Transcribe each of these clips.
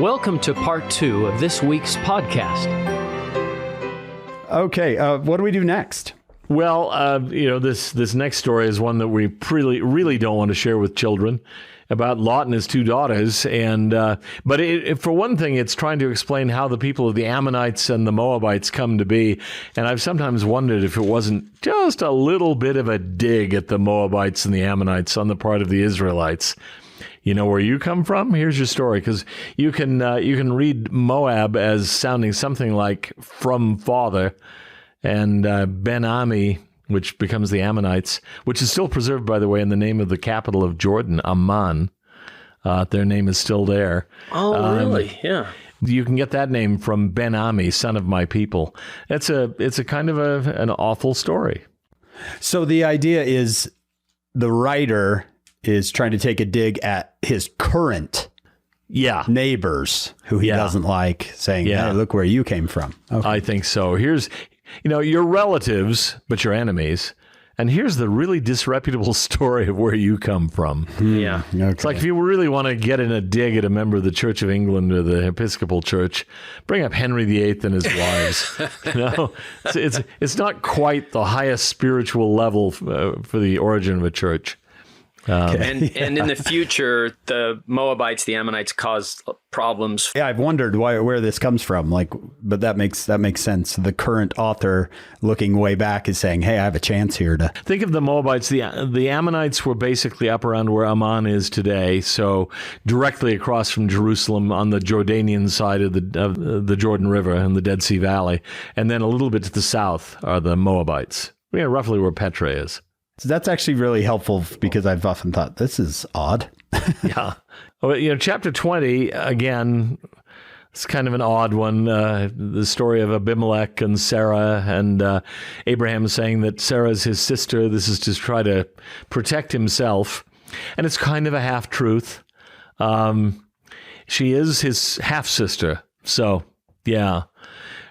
Welcome to part 2 of this week's podcast. Okay, what do we do next? Well, this next story is one that we really don't want to share with children, about Lot and his 2 daughters. And but for one thing, it's trying to explain how the people of the Ammonites and the Moabites come to be. And I've sometimes wondered if it wasn't just a little bit of a dig at the Moabites and the Ammonites on the part of the Israelites. You know where you come from? Here's your story, because you can read Moab as sounding something like "from father," and Ben-Ami, which becomes the Ammonites, which is still preserved, by the way, in the name of the capital of Jordan, Amman. Their name is still there. Oh, really? Yeah. You can get that name from Ben-Ami, son of my people. It's a kind of an awful story. So the idea is the writer is trying to take a dig at his current neighbors who he doesn't like, saying, hey, look where you came from. Okay. I think so. Here's, your relatives, but your enemies. And here's the really disreputable story of where you come from. Yeah. Okay. It's like if you really want to get in a dig at a member of the Church of England or the Episcopal Church, bring up Henry VIII and his wives. It's not quite the highest spiritual level for the origin of a church. And in the future, the Moabites, the Ammonites caused problems. Yeah, I've wondered where this comes from. But that makes sense. The current author, looking way back, is saying, "Hey, I have a chance here to." Think of the Moabites. The Ammonites were basically up around where Amman is today, so directly across from Jerusalem on the Jordanian side of the Jordan River and the Dead Sea Valley, and then a little bit to the south are the Moabites. Roughly where Petra is. So that's actually really helpful, because I've often thought this is odd. Yeah. Well, chapter 20, again, it's kind of an odd one. The story of Abimelech and Sarah, and Abraham saying that Sarah's his sister. This is to try to protect himself. And it's kind of a half-truth. She is his half-sister. So, yeah.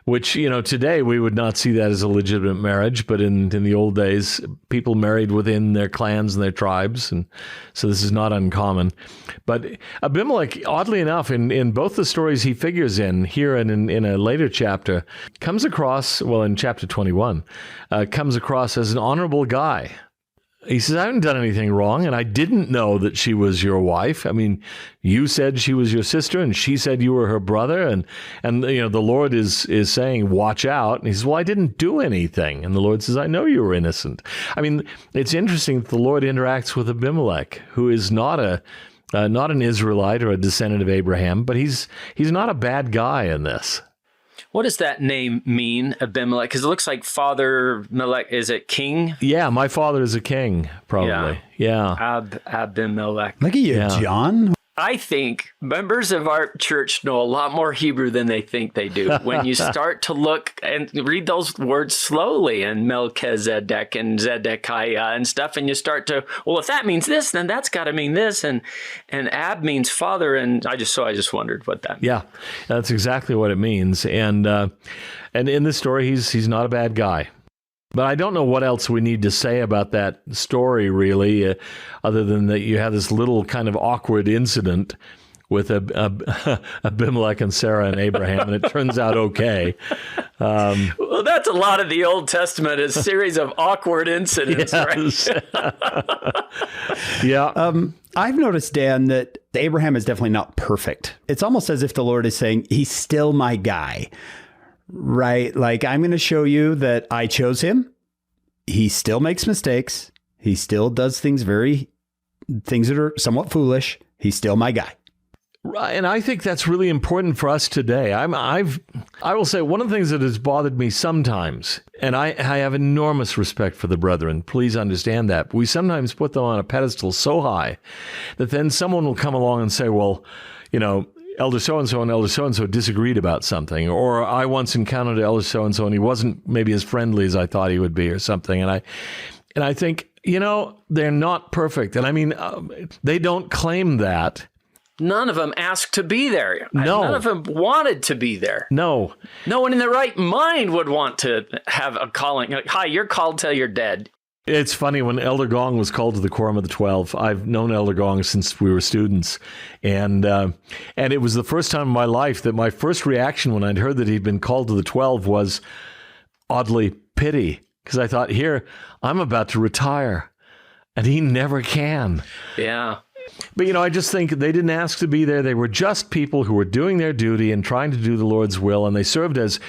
Which, today we would not see that as a legitimate marriage, but in the old days, people married within their clans and their tribes, and so this is not uncommon. But Abimelech, oddly enough, in both the stories he figures in, here and in a later chapter, comes across, in chapter 21, comes across as an honorable guy. He says, I haven't done anything wrong, and I didn't know that she was your wife. I mean, you said she was your sister, and she said you were her brother, and the Lord is saying, watch out. And he says, well, I didn't do anything. And the Lord says, I know you were innocent. I mean, it's interesting that the Lord interacts with Abimelech, who is not an Israelite or a descendant of Abraham, but he's not a bad guy in this. What does that name mean, Abimelech? Because it looks like Father Melech, is it king? Yeah, my father is a king, probably. Yeah. Abimelech. Look at you, John. I think members of our church know a lot more Hebrew than they think they do. When you start to look and read those words slowly, and Melchizedek and Zedekiah and stuff, and you start to, well, if that means this, then that's got to mean this, and Ab means father, and I just wondered what that means. Yeah, that's exactly what it means, and in this story, he's not a bad guy. But I don't know what else we need to say about that story, really, other than that you have this little kind of awkward incident with Abimelech and Sarah and Abraham, and it turns out okay. Well, that's a lot of the Old Testament, a series of awkward incidents, right? Yeah. I've noticed, Dan, that Abraham is definitely not perfect. It's almost as if the Lord is saying, he's still my guy. Right? Like, I'm going to show you that I chose him. He still makes mistakes. He still does things that are somewhat foolish. He's still my guy. Right, and I think that's really important for us today. I will say one of the things that has bothered me sometimes, and I have enormous respect for the brethren. Please understand that. We sometimes put them on a pedestal so high that then someone will come along and say, well, Elder so-and-so and Elder so-and-so disagreed about something, or I once encountered Elder so-and-so and he wasn't maybe as friendly as I thought he would be or something. And I think, they're not perfect. And I mean, they don't claim that. None of them asked to be there. No. None of them wanted to be there. No. No one in their right mind would want to have a calling. Like, hi, you're called till you're dead. It's funny, when Elder Gong was called to the Quorum of the 12, I've known Elder Gong since we were students. And it was the first time in my life that my first reaction when I'd heard that he'd been called to the 12 was oddly pity. Because I thought, here, I'm about to retire. And he never can. Yeah. But, I just think they didn't ask to be there. They were just people who were doing their duty and trying to do the Lord's will. And they served as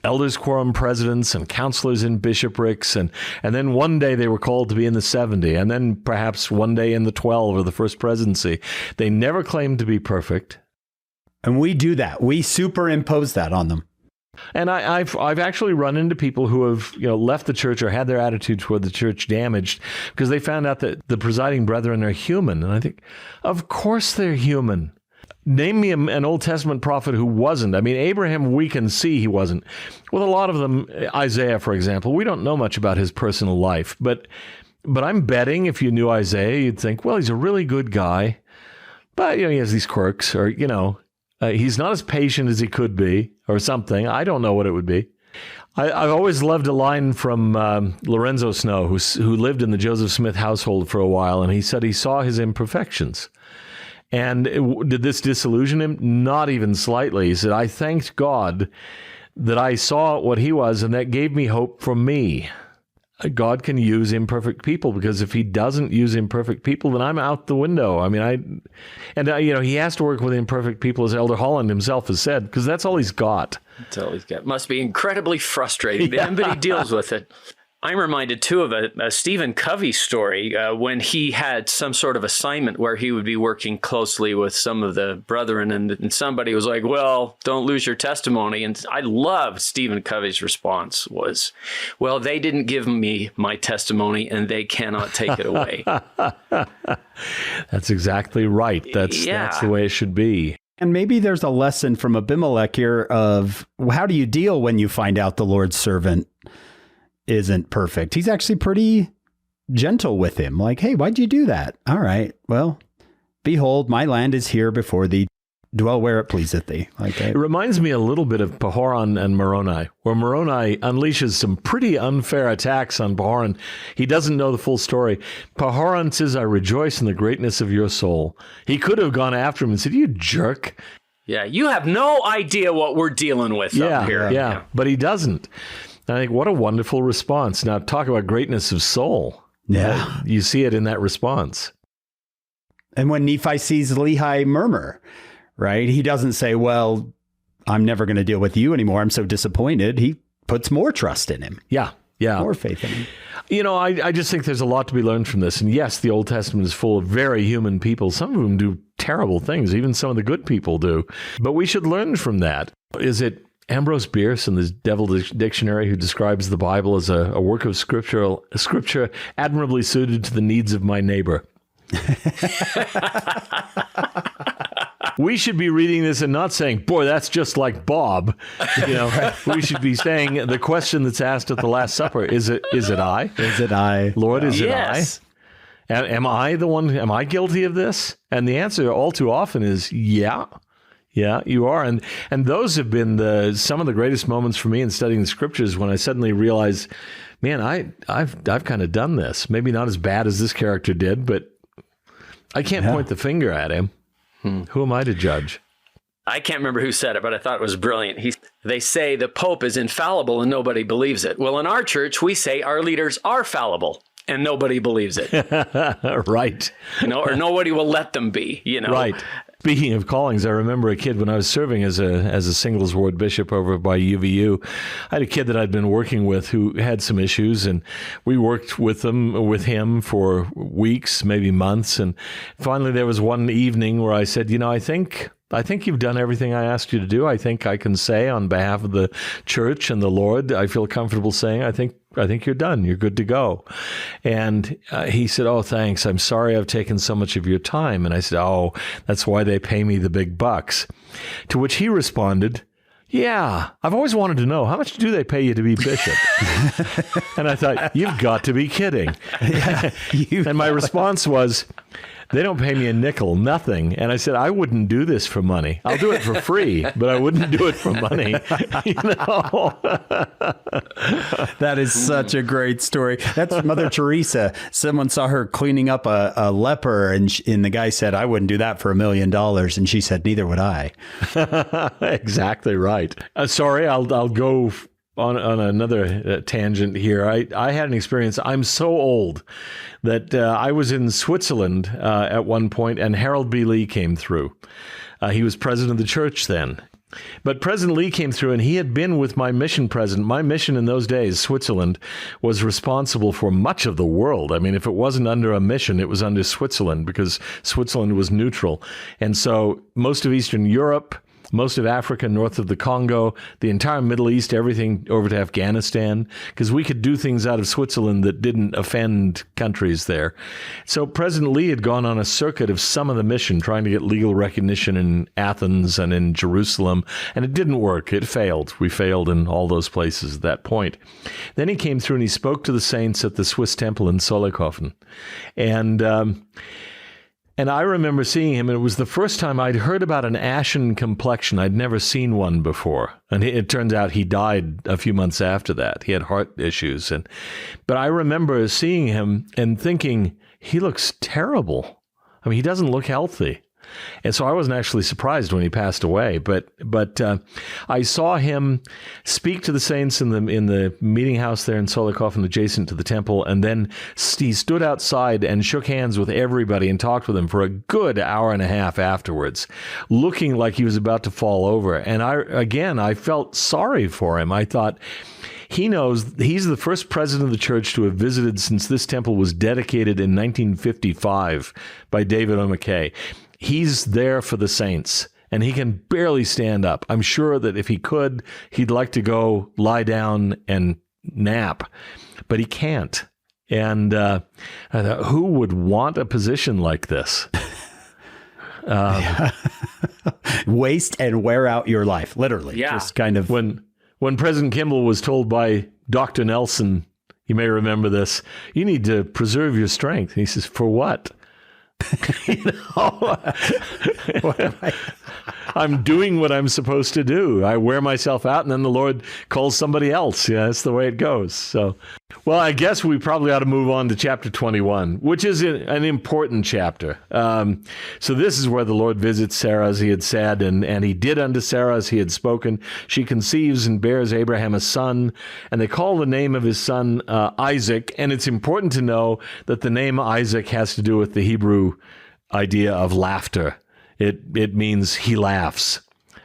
elders' quorum presidents and counselors in bishoprics. And then one day they were called to be in the 70. And then perhaps one day in the 12 or the first presidency. They never claimed to be perfect. And we do that. We superimpose that on them. And I've actually run into people who have left the church or had their attitude toward the church damaged because they found out that the presiding brethren are human. And I think, of course they're human. Name me an Old Testament prophet who wasn't. I mean, Abraham, we can see he wasn't. With a lot of them, Isaiah, for example, we don't know much about his personal life. But I'm betting if you knew Isaiah, you'd think, well, he's a really good guy. But, he has these quirks or, he's not as patient as he could be or something. I don't know what it would be. I've always loved a line from Lorenzo Snow, who lived in the Joseph Smith household for a while, and he said he saw his imperfections. And did this disillusion him? Not even slightly. He said, I thanked God that I saw what he was, and that gave me hope for me. God can use imperfect people, because if he doesn't use imperfect people, then I'm out the window. I mean, he has to work with imperfect people, as Elder Holland himself has said, because that's all he's got. That's all he's got. Must be incredibly frustrating, but he deals with it. I'm reminded, too, of a Stephen Covey story when he had some sort of assignment where he would be working closely with some of the brethren, and somebody was like, well, don't lose your testimony. And I loved Stephen Covey's response was, well, they didn't give me my testimony and they cannot take it away. That's exactly right. That's the way it should be. And maybe there's a lesson from Abimelech here of how do you deal when you find out the Lord's servant isn't perfect. He's actually pretty gentle with him. Like, hey, why'd you do that? All right, well, behold, my land is here before thee. Dwell where it pleaseth thee. It reminds me a little bit of Pahoran and Moroni, where Moroni unleashes some pretty unfair attacks on Pahoran. He doesn't know the full story. Pahoran says, I rejoice in the greatness of your soul. He could have gone after him and said, you jerk. Yeah, you have no idea what we're dealing with up here. Yeah, but he doesn't. I think what a wonderful response. Now, talk about greatness of soul. Yeah. You see it in that response. And when Nephi sees Lehi murmur, right, he doesn't say, well, I'm never going to deal with you anymore. I'm so disappointed. He puts more trust in him. Yeah. More faith in him. I just think there's a lot to be learned from this. And yes, the Old Testament is full of very human people. Some of them do terrible things. Even some of the good people do. But we should learn from that. Is it Ambrose Bierce in the Devil's Dictionary who describes the Bible as a work of scripture admirably suited to the needs of my neighbor? We should be reading this and not saying, boy, that's just like Bob. We should be saying the question that's asked at the Last Supper, is it I? Is it I? Lord, is Yes. it I? Am I the one? Am I guilty of this? And the answer all too often is, yeah. Yeah, you are. And those have been some of the greatest moments for me in studying the scriptures when I suddenly realize, man, I've kind of done this. Maybe not as bad as this character did, but I can't point the finger at him. Who am I to judge? I can't remember who said it, but I thought it was brilliant. They say the Pope is infallible and nobody believes it. Well, in our church, we say our leaders are fallible and nobody believes it. Right. Or nobody will let them be, Right. Speaking of callings, I remember a kid when I was serving as a singles ward bishop over by UVU. I had a kid that I'd been working with who had some issues, and we worked with him for weeks, maybe months. And finally, there was one evening where I said, I think you've done everything I asked you to do. I think I can say on behalf of the church and the Lord, I feel comfortable saying, I think you're done. You're good to go. And he said, oh, thanks. I'm sorry I've taken so much of your time. And I said, oh, that's why they pay me the big bucks. To which he responded, yeah, I've always wanted to know, how much do they pay you to be bishop? And I thought, you've got to be kidding. And my response was, They don't pay me a nickel, nothing. And I said, I wouldn't do this for money. I'll do it for free, but I wouldn't do it for money. That is such a great story. That's Mother Teresa. Someone saw her cleaning up a leper, and the guy said, I wouldn't do that for $1 million. And she said, neither would I. Exactly right. Sorry, I'll go on another tangent here. I had an experience. I'm so old that I was in Switzerland at one point, and Harold B. Lee came through. He was president of the church then. But President Lee came through, and he had been with my mission president. My mission in those days, Switzerland, was responsible for much of the world. I mean, if it wasn't under a mission, it was under Switzerland, because Switzerland was neutral. And so most of Eastern Europe, most of Africa, north of the Congo, the entire Middle East, everything over to Afghanistan, because we could do things out of Switzerland that didn't offend countries there. So President Lee had gone on a circuit of some of the mission, trying to get legal recognition in Athens and in Jerusalem, and it didn't work. It failed. We failed in all those places at that point. Then he came through and he spoke to the saints at the Swiss temple in Zollikofen. And I remember seeing him, and it was the first time I'd heard about an ashen complexion. I'd never seen one before. And it turns out he died a few months after that. He had heart issues. But I remember seeing him and thinking, he looks terrible. I mean, he doesn't look healthy. And so I wasn't actually surprised when he passed away, but I saw him speak to the saints in the meeting house there in Zollikofen, adjacent to the temple, and then he stood outside and shook hands with everybody and talked with them for a good hour and a half afterwards, looking like he was about to fall over. And I felt sorry for him. I thought, he knows he's the first president of the church to have visited since this temple was dedicated in 1955 by David O. McKay. He's there for the saints, and he can barely stand up. I'm sure that if he could, he'd like to go lie down and nap, but he can't. And I thought, who would want a position like this? Waste and wear out your life, literally. Yeah. Just kind of. When President Kimball was told by Dr. Nelson, you may remember this, you need to preserve your strength. And he says, for what? I'm doing what I'm supposed to do. I wear myself out, and then the Lord calls somebody else. Yeah, that's the way it goes. So, well, I guess we probably ought to move on to chapter 21, which is an important chapter. So this is where the Lord visits Sarah, as he had said, and he did unto Sarah as he had spoken. She conceives and bears Abraham a son, and they call the name of his son Isaac. And it's important to know that the name Isaac has to do with the Hebrew idea of laughter. It means he laughs.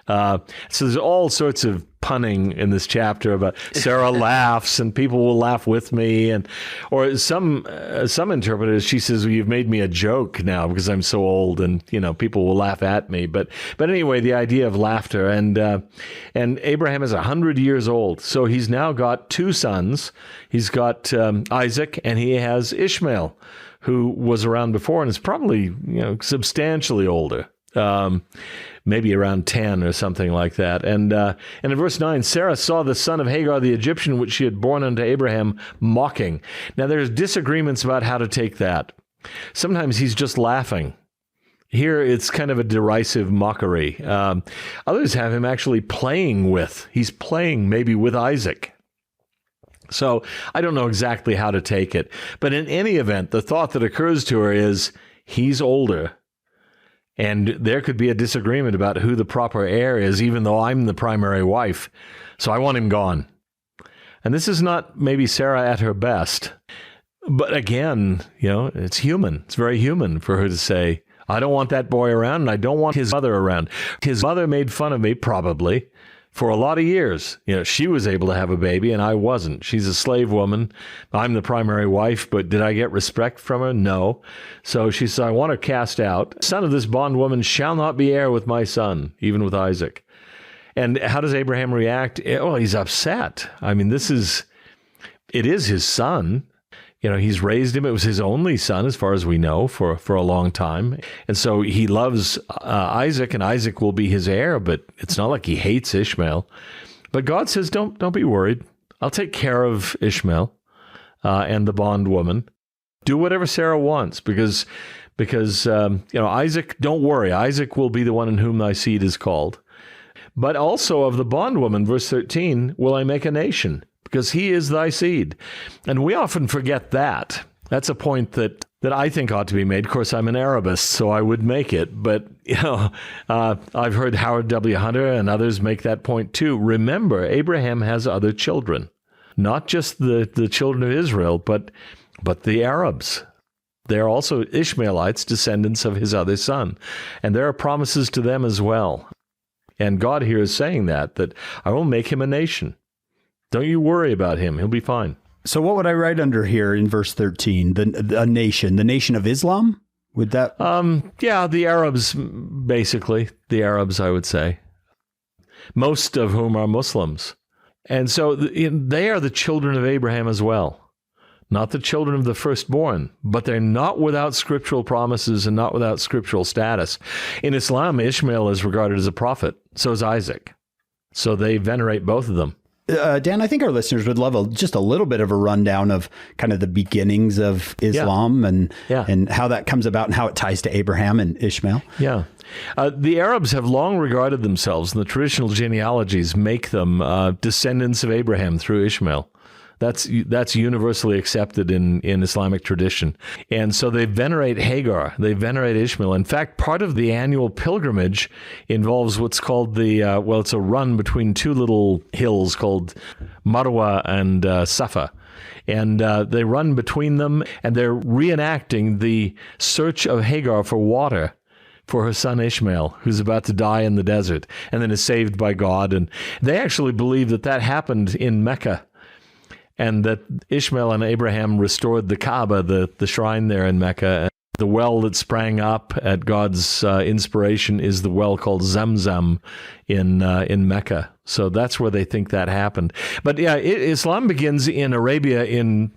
So there's all sorts of punning in this chapter about Sarah laughs and people will laugh with me, or some interpreters, she says, well, you've made me a joke now because I'm so old, and people will laugh at me. But anyway, the idea of laughter, and Abraham is 100 years old, so he's now got two sons. He's got Isaac, and he has Ishmael, who was around before and is probably substantially older. Maybe around 10 or something like that. And in verse 9, Sarah saw the son of Hagar the Egyptian, which she had borne unto Abraham, mocking. Now there's disagreements about how to take that. Sometimes he's just laughing. Here it's kind of a derisive mockery. Others have him actually playing with. He's playing maybe with Isaac. So I don't know exactly how to take it. But in any event, the thought that occurs to her is, he's older. And there could be a disagreement about who the proper heir is, even though I'm the primary wife. So I want him gone. And this is not maybe Sarah at her best. But again, it's human. It's very human for her to say, I don't want that boy around, and I don't want his mother around. His mother made fun of me, probably, for a lot of years. She was able to have a baby, and I wasn't. She's a slave woman. I'm the primary wife, but did I get respect from her? No. So she said, I want her cast out. Son of this bondwoman shall not be heir with my son, even with Isaac. And how does Abraham react? Oh, he's upset. I mean, it is his son. He's raised him. It was his only son, as far as we know, for a long time. And so he loves Isaac, and Isaac will be his heir, but it's not like he hates Ishmael. But God says, don't be worried. I'll take care of Ishmael and the bondwoman. Do whatever Sarah wants, because because, Isaac, don't worry, Isaac will be the one in whom thy seed is called. But also of the bondwoman, verse 13, will I make a nation, because he is thy seed. And we often forget that. That's a point that I think ought to be made. Of course, I'm an Arabist, so I would make it. But, I've heard Howard W. Hunter and others make that point too. Remember, Abraham has other children, not just the children of Israel, but the Arabs. They're also Ishmaelites, descendants of his other son. And there are promises to them as well. And God here is saying that I will make him a nation. Don't you worry about him. He'll be fine. So what would I write under here in verse 13? The nation of Islam? Would that? The Arabs, basically. The Arabs, I would say. Most of whom are Muslims. And so they are the children of Abraham as well. Not the children of the firstborn, but they're not without scriptural promises and not without scriptural status. In Islam, Ishmael is regarded as a prophet. So is Isaac. So they venerate both of them. Dan, I think our listeners would love just a little bit of a rundown of kind of the beginnings of Islam and how that comes about and how it ties to Abraham and Ishmael. Yeah. The Arabs have long regarded themselves, and the traditional genealogies make them descendants of Abraham through Ishmael. That's universally accepted in Islamic tradition. And so they venerate Hagar. They venerate Ishmael. In fact, part of the annual pilgrimage involves what's called it's a run between two little hills called Marwa and Safa. And they run between them, and they're reenacting the search of Hagar for water for her son Ishmael, who's about to die in the desert, and then is saved by God. And they actually believe that happened in Mecca, and that Ishmael and Abraham restored the Kaaba, the shrine there in Mecca. And the well that sprang up at God's inspiration is the well called Zamzam in Mecca. So that's where they think that happened. But Islam begins in Arabia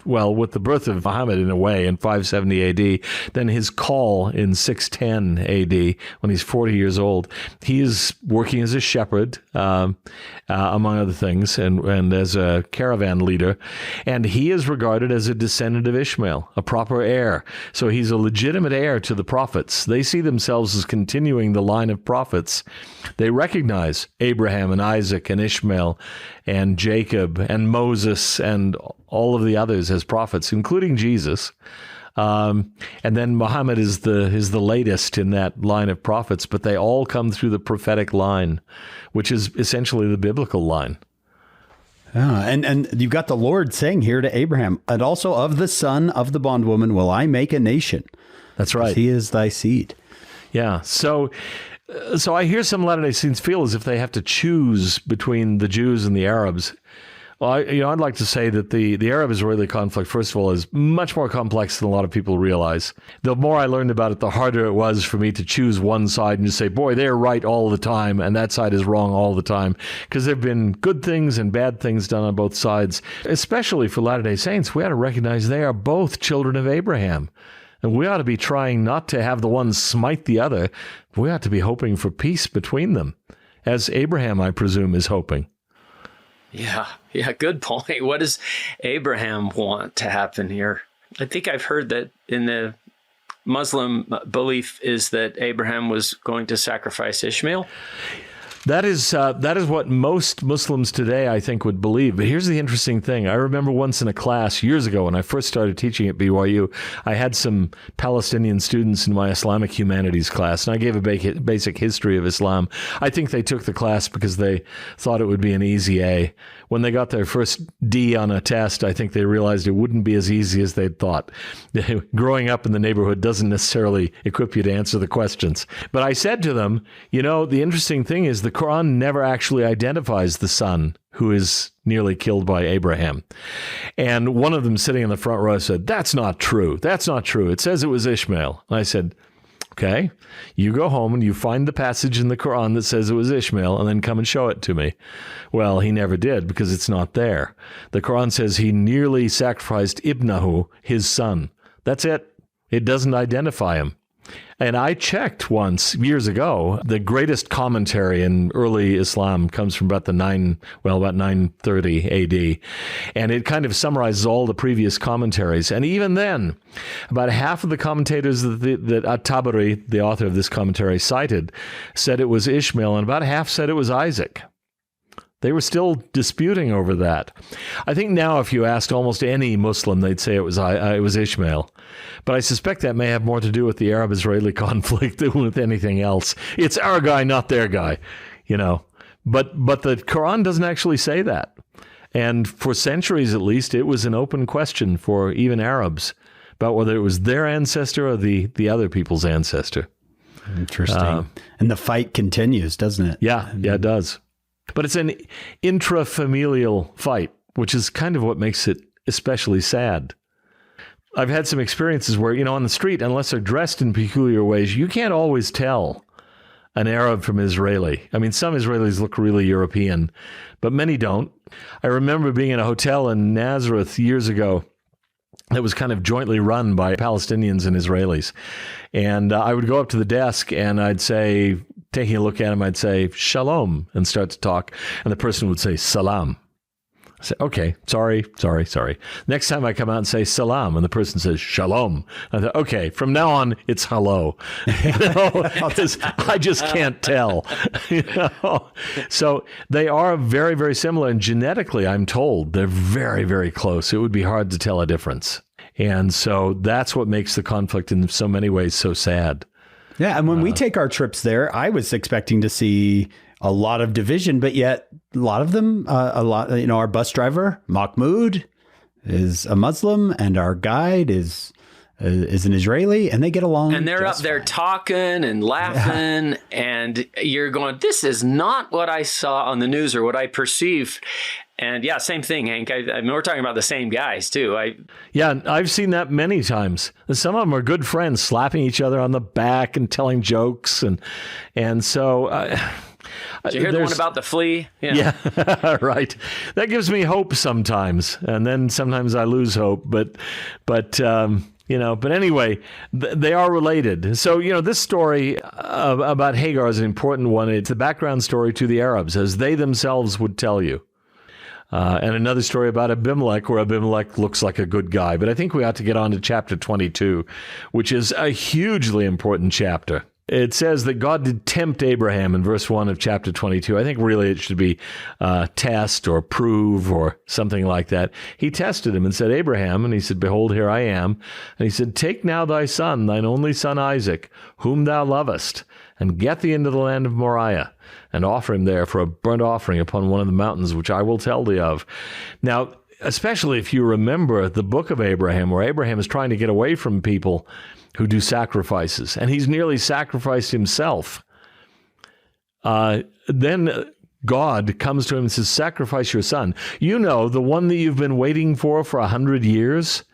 with the birth of Muhammad in a way in 570 AD, then his call in 610 AD when he's 40 years old. He is working as a shepherd, among other things, and as a caravan leader. And he is regarded as a descendant of Ishmael, a proper heir. So he's a legitimate heir to the prophets. They see themselves as continuing the line of prophets. They recognize Abraham and Isaac and Ishmael and Jacob and Moses and all of the others as prophets, including Jesus. And then Muhammad is the latest in that line of prophets, but they all come through the prophetic line, which is essentially the biblical line. And you've got the Lord saying here to Abraham, and also of the son of the bondwoman will I make a nation. That's right. He is thy seed. Yeah. So I hear some Latter-day Saints feel as if they have to choose between the Jews and the Arabs. Well, I'd like to say that the Arab-Israeli conflict, first of all, is much more complex than a lot of people realize. The more I learned about it, the harder it was for me to choose one side and just say, boy, they're right all the time, and that side is wrong all the time. Because there have been good things and bad things done on both sides. Especially for Latter-day Saints, we ought to recognize they are both children of Abraham. And we ought to be trying not to have the one smite the other. We ought to be hoping for peace between them, as Abraham, I presume, is hoping. Yeah, good point. What does Abraham want to happen here? I think I've heard that in the Muslim belief is that Abraham was going to sacrifice Ishmael. That is what most Muslims today, I think, would believe. But here's the interesting thing. I remember once in a class years ago when I first started teaching at BYU, I had some Palestinian students in my Islamic humanities class, and I gave a basic history of Islam. I think they took the class because they thought it would be an easy A. When they got their first D on a test, I think they realized it wouldn't be as easy as they'd thought. Growing up in the neighborhood doesn't necessarily equip you to answer the questions. But I said to them, the interesting thing is the Quran never actually identifies the son who is nearly killed by Abraham. And one of them sitting in the front row said, that's not true. That's not true. It says it was Ishmael. And I said, okay, you go home and you find the passage in the Quran that says it was Ishmael and then come and show it to me. Well, he never did because it's not there. The Quran says he nearly sacrificed Ibnahu, his son. That's it. It doesn't identify him. And I checked once, years ago, the greatest commentary in early Islam comes from about 930 AD. And it kind of summarizes all the previous commentaries. And even then, about half of the commentators that At-Tabari, the author of this commentary, cited, said it was Ishmael, and about half said it was Isaac. They were still disputing over that. I think now if you asked almost any Muslim, they'd say it was Ishmael. But I suspect that may have more to do with the Arab-Israeli conflict than with anything else. It's our guy, not their guy, you know. But the Quran doesn't actually say that. And for centuries at least, it was an open question for even Arabs about whether it was their ancestor or the other people's ancestor. Interesting. And the fight continues, doesn't it? Yeah, it does. But it's an intrafamilial fight, which is kind of what makes it especially sad. I've had some experiences where, you know, on the street, unless they're dressed in peculiar ways, you can't always tell an Arab from Israeli. I mean, some Israelis look really European, but many don't. I remember being in a hotel in Nazareth years ago that was kind of jointly run by Palestinians and Israelis. And I would go up to the desk and I'd say, taking a look at him, I'd say, shalom, and start to talk. And the person would say, salam. I say, okay, sorry. Next time I come out and say salam, and the person says shalom. I thought, okay, from now on, it's hello. You know, 'cause I just can't tell. You know? So they are very, very similar. And genetically, I'm told, they're very, very close. It would be hard to tell a difference. And so that's what makes the conflict in so many ways so sad. Yeah, and when we take our trips there, I was expecting to see a lot of division, but yet a lot of them, you know, our bus driver, Mahmoud, is a Muslim, and our guide is an Israeli, and they get along. And they're up there talking and laughing, and you're going, this is not what I saw on the news or what I perceived. And yeah, same thing, Hank. I mean, we're talking about the same guys, too. Yeah, I've seen that many times. Some of them are good friends, slapping each other on the back and telling jokes. And so... Did you hear the one about the flea? Yeah, right. That gives me hope sometimes. And then sometimes I lose hope. But you know, but anyway, they are related. So, you know, this story about Hagar is an important one. It's the background story to the Arabs, as they themselves would tell you. And another story about Abimelech, where Abimelech looks like a good guy. But I think we ought to get on to chapter 22, which is a hugely important chapter. It says that God did tempt Abraham in verse 1 of chapter 22. I think really it should be test or prove or something like that. He tested him and said, Abraham, and he said, behold, here I am. And he said, take now thy son, thine only son Isaac, whom thou lovest, and get thee into the land of Moriah, and offer him there for a burnt offering upon one of the mountains which I will tell thee of. Now, especially if you remember the book of Abraham, where Abraham is trying to get away from people who do sacrifices, and he's nearly sacrificed himself. Then God comes to him and says, sacrifice your son. You know, the one that you've been waiting for 100 years,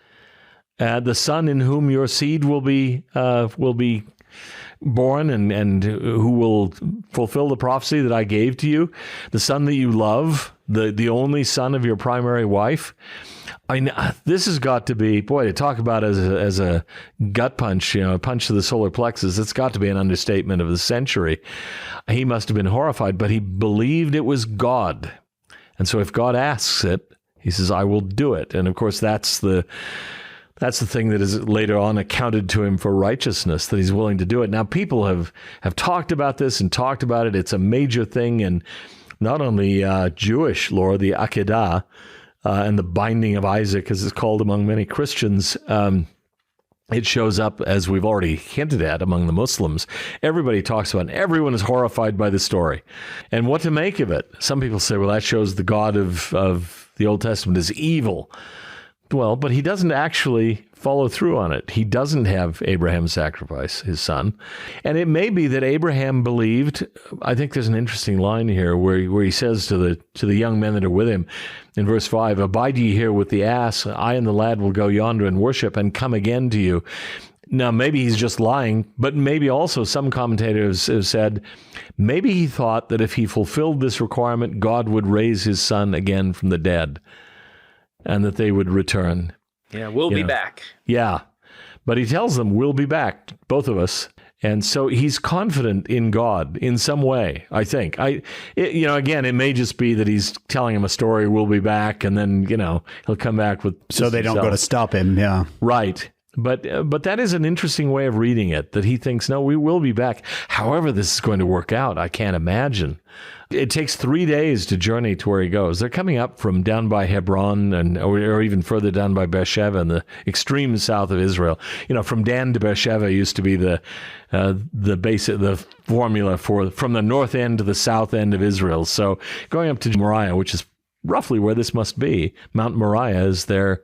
the son in whom your seed will be born and who will fulfill the prophecy that I gave to you, the son that you love, the only son of your primary wife. I mean, this has got to be, boy, to talk about as a gut punch, you know, a punch to the solar plexus, it's got to be an understatement of the century. He must have been horrified, but he believed it was God. And so if God asks it, he says, I will do it. And of course, that's the thing that is later on accounted to him for righteousness, that he's willing to do it. Now, people have talked about this and talked about it. It's a major thing in not only Jewish lore, the Akedah, and the binding of Isaac, as it's called among many Christians. It shows up, as we've already hinted at, among the Muslims. Everybody talks about it. Everyone is horrified by the story. And what to make of it? Some people say, well, that shows the God of the Old Testament is evil. Well, but he doesn't actually follow through on it. He doesn't have Abraham sacrifice his son. And it may be that Abraham believed, I think there's an interesting line here where he says to the young men that are with him in verse 5, abide ye here with the ass, I and the lad will go yonder and worship and come again to you. Now, maybe he's just lying, but maybe also some commentators have said, maybe he thought that if he fulfilled this requirement, God would raise his son again from the dead, and that they would return. Yeah, we'll be back. Yeah. But he tells them, we'll be back, both of us. And so he's confident in God in some way, I think. Again, it may just be that he's telling him a story, we'll be back, and then, he'll come back with... So they don't go to stop him, yeah. Right. But that is an interesting way of reading it, that he thinks, no, we will be back. However this is going to work out, I can't imagine. It takes 3 days to journey to where he goes. They're coming up from down by Hebron or even further down by Beersheba in the extreme south of Israel. From Dan to Beersheba used to be the formula for from the north end to the south end of Israel. So going up to Moriah, which is roughly where this must be, Mount Moriah is there.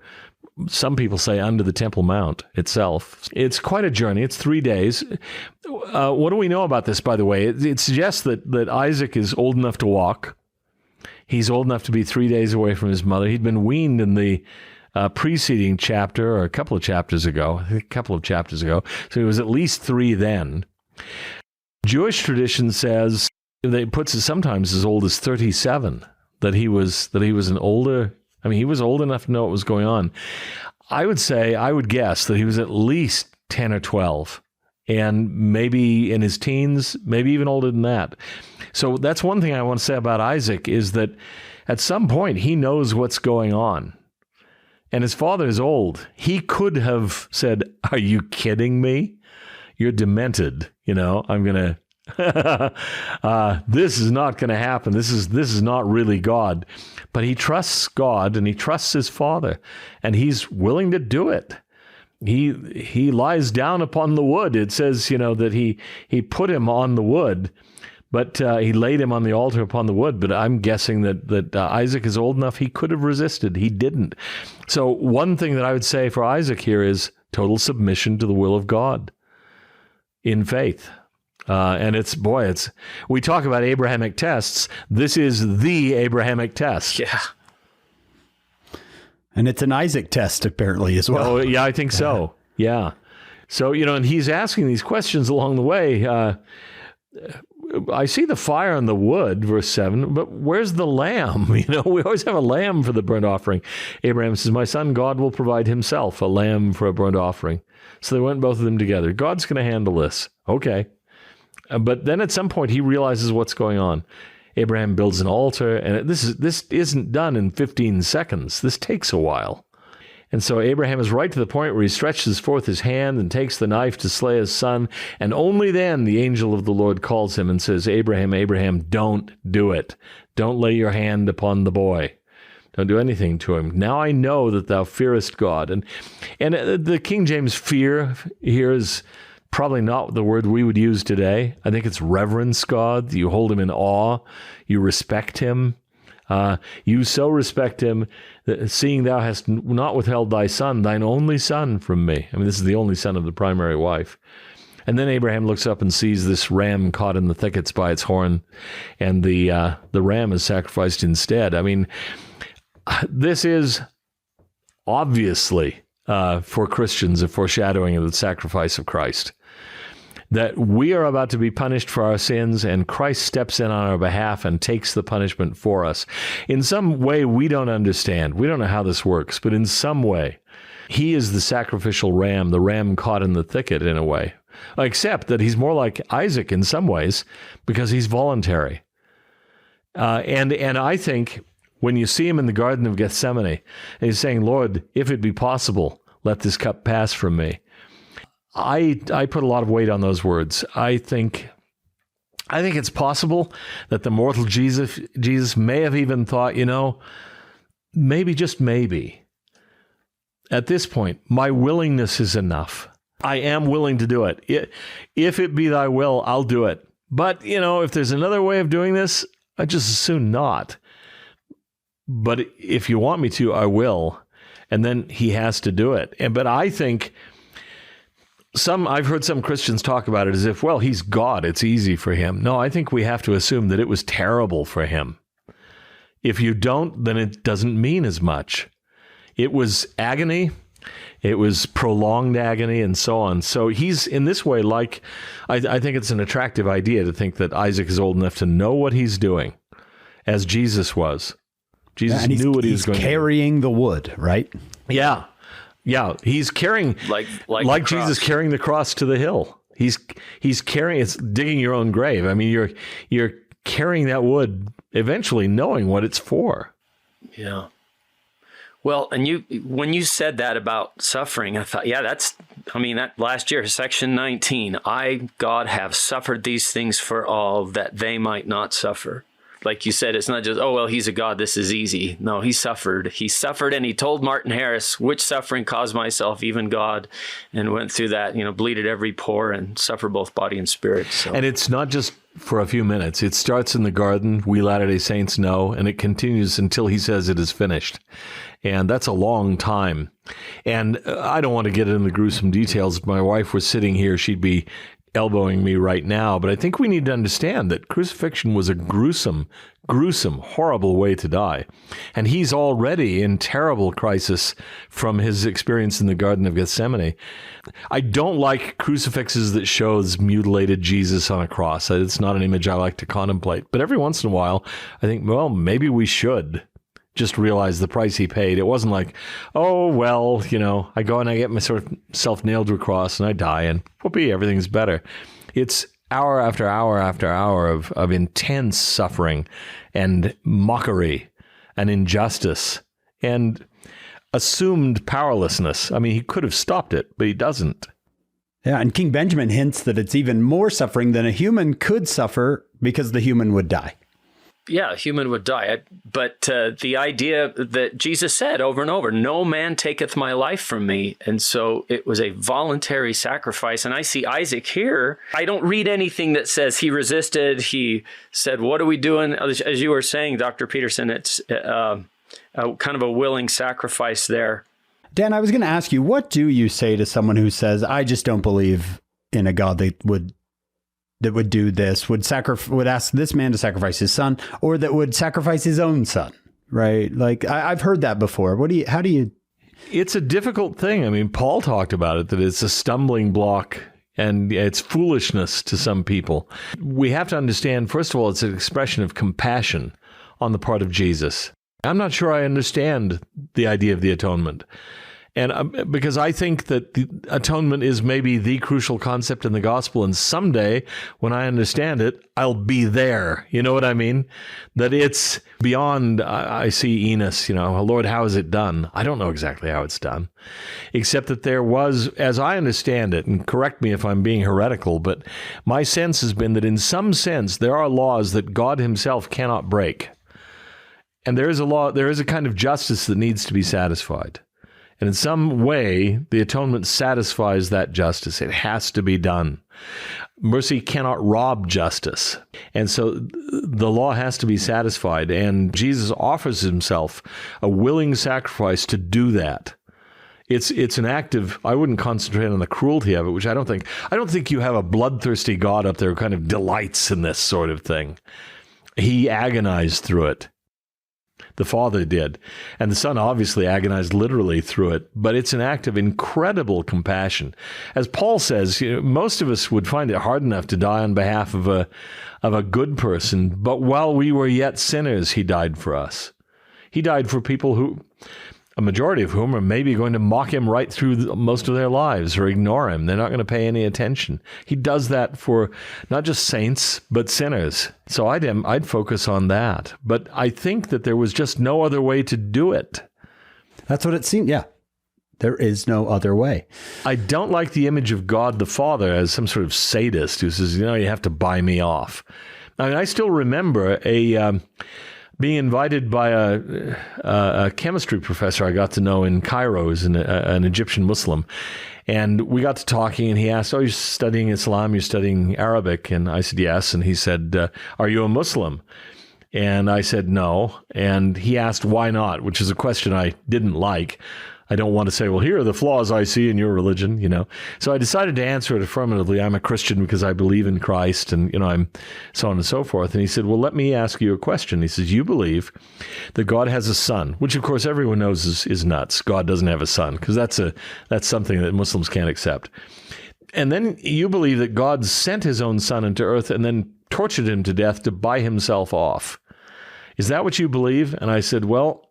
Some people say under the Temple Mount itself. It's quite a journey. It's 3 days. What do we know about this, by the way? It suggests that Isaac is old enough to walk. He's old enough to be 3 days away from his mother. He'd been weaned in the preceding chapter, or a couple of chapters ago. So he was at least 3 then. Jewish tradition says, it puts it sometimes as old as 37, that he was an older... he was old enough to know what was going on. I would guess that he was at least 10 or 12, and maybe in his teens, maybe even older than that. So that's one thing I want to say about Isaac, is that at some point he knows what's going on. And his father is old. He could have said, "Are you kidding me? You're demented. I'm going to... this is not going to happen. This is not really God." But he trusts God and he trusts his father, and he's willing to do it. He lies down upon the wood. It says, that he put him on the wood, but he laid him on the altar upon the wood. But I'm guessing that Isaac is old enough, he could have resisted. He didn't. So one thing that I would say for Isaac here is total submission to the will of God in faith. And we talk about Abrahamic tests. This is the Abrahamic test. Yeah. And it's an Isaac test, apparently, as well. Oh, yeah, I think so. Yeah. So, and he's asking these questions along the way. I see the fire on the wood, verse 7, but where's the lamb? We always have a lamb for the burnt offering. Abraham says, "My son, God will provide himself a lamb for a burnt offering." So they went, both of them together. God's going to handle this. Okay. But then at some point he realizes what's going on. Abraham builds an altar, and this isn't done in 15 seconds. This takes a while. And so Abraham is right to the point where he stretches forth his hand and takes the knife to slay his son. And only then the angel of the Lord calls him and says, "Abraham, Abraham, don't do it. Don't lay your hand upon the boy. Don't do anything to him. Now I know that thou fearest God." And the King James fear here is probably not the word we would use today. I think it's reverence God. You hold him in awe. You respect him. You so respect him that seeing thou hast not withheld thy son, thine only son, from me. This is the only son of the primary wife. And then Abraham looks up and sees this ram caught in the thickets by its horn, and the ram is sacrificed instead. This is obviously for Christians a foreshadowing of the sacrifice of Christ. That we are about to be punished for our sins, and Christ steps in on our behalf and takes the punishment for us. In some way we don't understand. We don't know how this works, but in some way, he is the sacrificial ram, the ram caught in the thicket in a way. Except that he's more like Isaac in some ways because he's voluntary. And I think when you see him in the Garden of Gethsemane, and he's saying, "Lord, if it be possible, let this cup pass from me." I put a lot of weight on those words. I think it's possible that the mortal Jesus may have even thought, maybe, just maybe, at this point, my willingness is enough. I am willing to do it. If it be thy will, I'll do it. But, if there's another way of doing this, I'd just as soon not. But if you want me to, I will. And then he has to do it. But I think I've heard some Christians talk about it as if, well, he's God, it's easy for him. No, I think we have to assume that it was terrible for him. If you don't, then it doesn't mean as much. It was agony, it was prolonged agony, and so on. So he's, in this way, I think it's an attractive idea to think that Isaac is old enough to know what he's doing, as Jesus was. Jesus knew what he was going to do. He's carrying the wood, right? Yeah. Yeah, he's carrying like Jesus carrying the cross to the hill. He's carrying, it's digging your own grave. I mean, you're carrying that wood, eventually knowing what it's for. Yeah. Well, and when you said that about suffering, I thought, that last year, section 19, I, God, have suffered these things for all that they might not suffer. Like you said, it's not just, oh, well, he's a God, this is easy. No, he suffered. He suffered, and he told Martin Harris, which suffering caused myself, even God, and went through that, bleeded every pore and suffered both body and spirit. So. And it's not just for a few minutes. It starts in the garden, we Latter-day Saints know, and it continues until he says it is finished. And that's a long time. And I don't want to get into the gruesome details. If my wife was sitting here, she'd be elbowing me right now. But I think we need to understand that crucifixion was a gruesome, horrible way to die. And he's already in terrible crisis from his experience in the Garden of Gethsemane. I don't like crucifixes that shows mutilated Jesus on a cross. It's not an image I like to contemplate. But every once in a while, I think, well, maybe we should just realize the price he paid. It wasn't like, oh, well, I go and I get myself nailed to a cross and I die and whoopee, everything's better. It's hour after hour after hour of intense suffering and mockery and injustice and assumed powerlessness. I mean, he could have stopped it, but he doesn't. Yeah, and King Benjamin hints that it's even more suffering than a human could suffer because the human would die. Yeah, a human would die. But the idea that Jesus said over and over, no man taketh my life from me. And so it was a voluntary sacrifice. And I see Isaac here. I don't read anything that says he resisted. He said, what are we doing? As you were saying, Dr. Peterson, it's kind of a willing sacrifice there. Dan, I was going to ask you, what do you say to someone who says, I just don't believe in a God that would do this, would ask this man to sacrifice his son, or that would sacrifice his own son, right? Like I've heard that before. How do you? It's a difficult thing. I mean, Paul talked about it, that it's a stumbling block and it's foolishness to some people. We have to understand, first of all, it's an expression of compassion on the part of Jesus. I'm not sure I understand the idea of the atonement. And because I think that the atonement is maybe the crucial concept in the gospel. And someday when I understand it, I'll be there. You know what I mean? That it's beyond, I see Enos, Lord, how is it done? I don't know exactly how it's done, except that there was, as I understand it, and correct me if I'm being heretical, but my sense has been that in some sense, there are laws that God himself cannot break. And there is a kind of justice that needs to be satisfied. And in some way, the atonement satisfies that justice. It has to be done. Mercy cannot rob justice. And so the law has to be satisfied. And Jesus offers himself a willing sacrifice to do that. It's an act of, I wouldn't concentrate on the cruelty of it, which I don't think you have a bloodthirsty God up there who kind of delights in this sort of thing. He agonized through it. The Father did. And the Son obviously agonized literally through it. But it's an act of incredible compassion. As Paul says, most of us would find it hard enough to die on behalf of a good person. But while we were yet sinners, he died for us. He died for people who, a majority of whom are maybe going to mock him right through most of their lives or ignore him. They're not going to pay any attention. He does that for not just saints, but sinners. So I'd focus on that. But I think that there was just no other way to do it. That's what it seemed. Yeah. There is no other way. I don't like the image of God the Father as some sort of sadist who says, you have to buy me off. I mean, I still remember being invited by a chemistry professor I got to know in Cairo, who's an Egyptian Muslim. And we got to talking, and he asked, you're studying Islam, you're studying Arabic? And I said, yes. And he said, are you a Muslim? And I said, no. And he asked, why not? Which is a question I didn't like. I don't want to say, well, here are the flaws I see in your religion, So I decided to answer it affirmatively. I'm a Christian because I believe in Christ and, I'm so on and so forth. And he said, well, let me ask you a question. He says, you believe that God has a son, which of course everyone knows is nuts. God doesn't have a son because that's something that Muslims can't accept. And then you believe that God sent his own son into earth and then tortured him to death to buy himself off. Is that what you believe? And I said, well,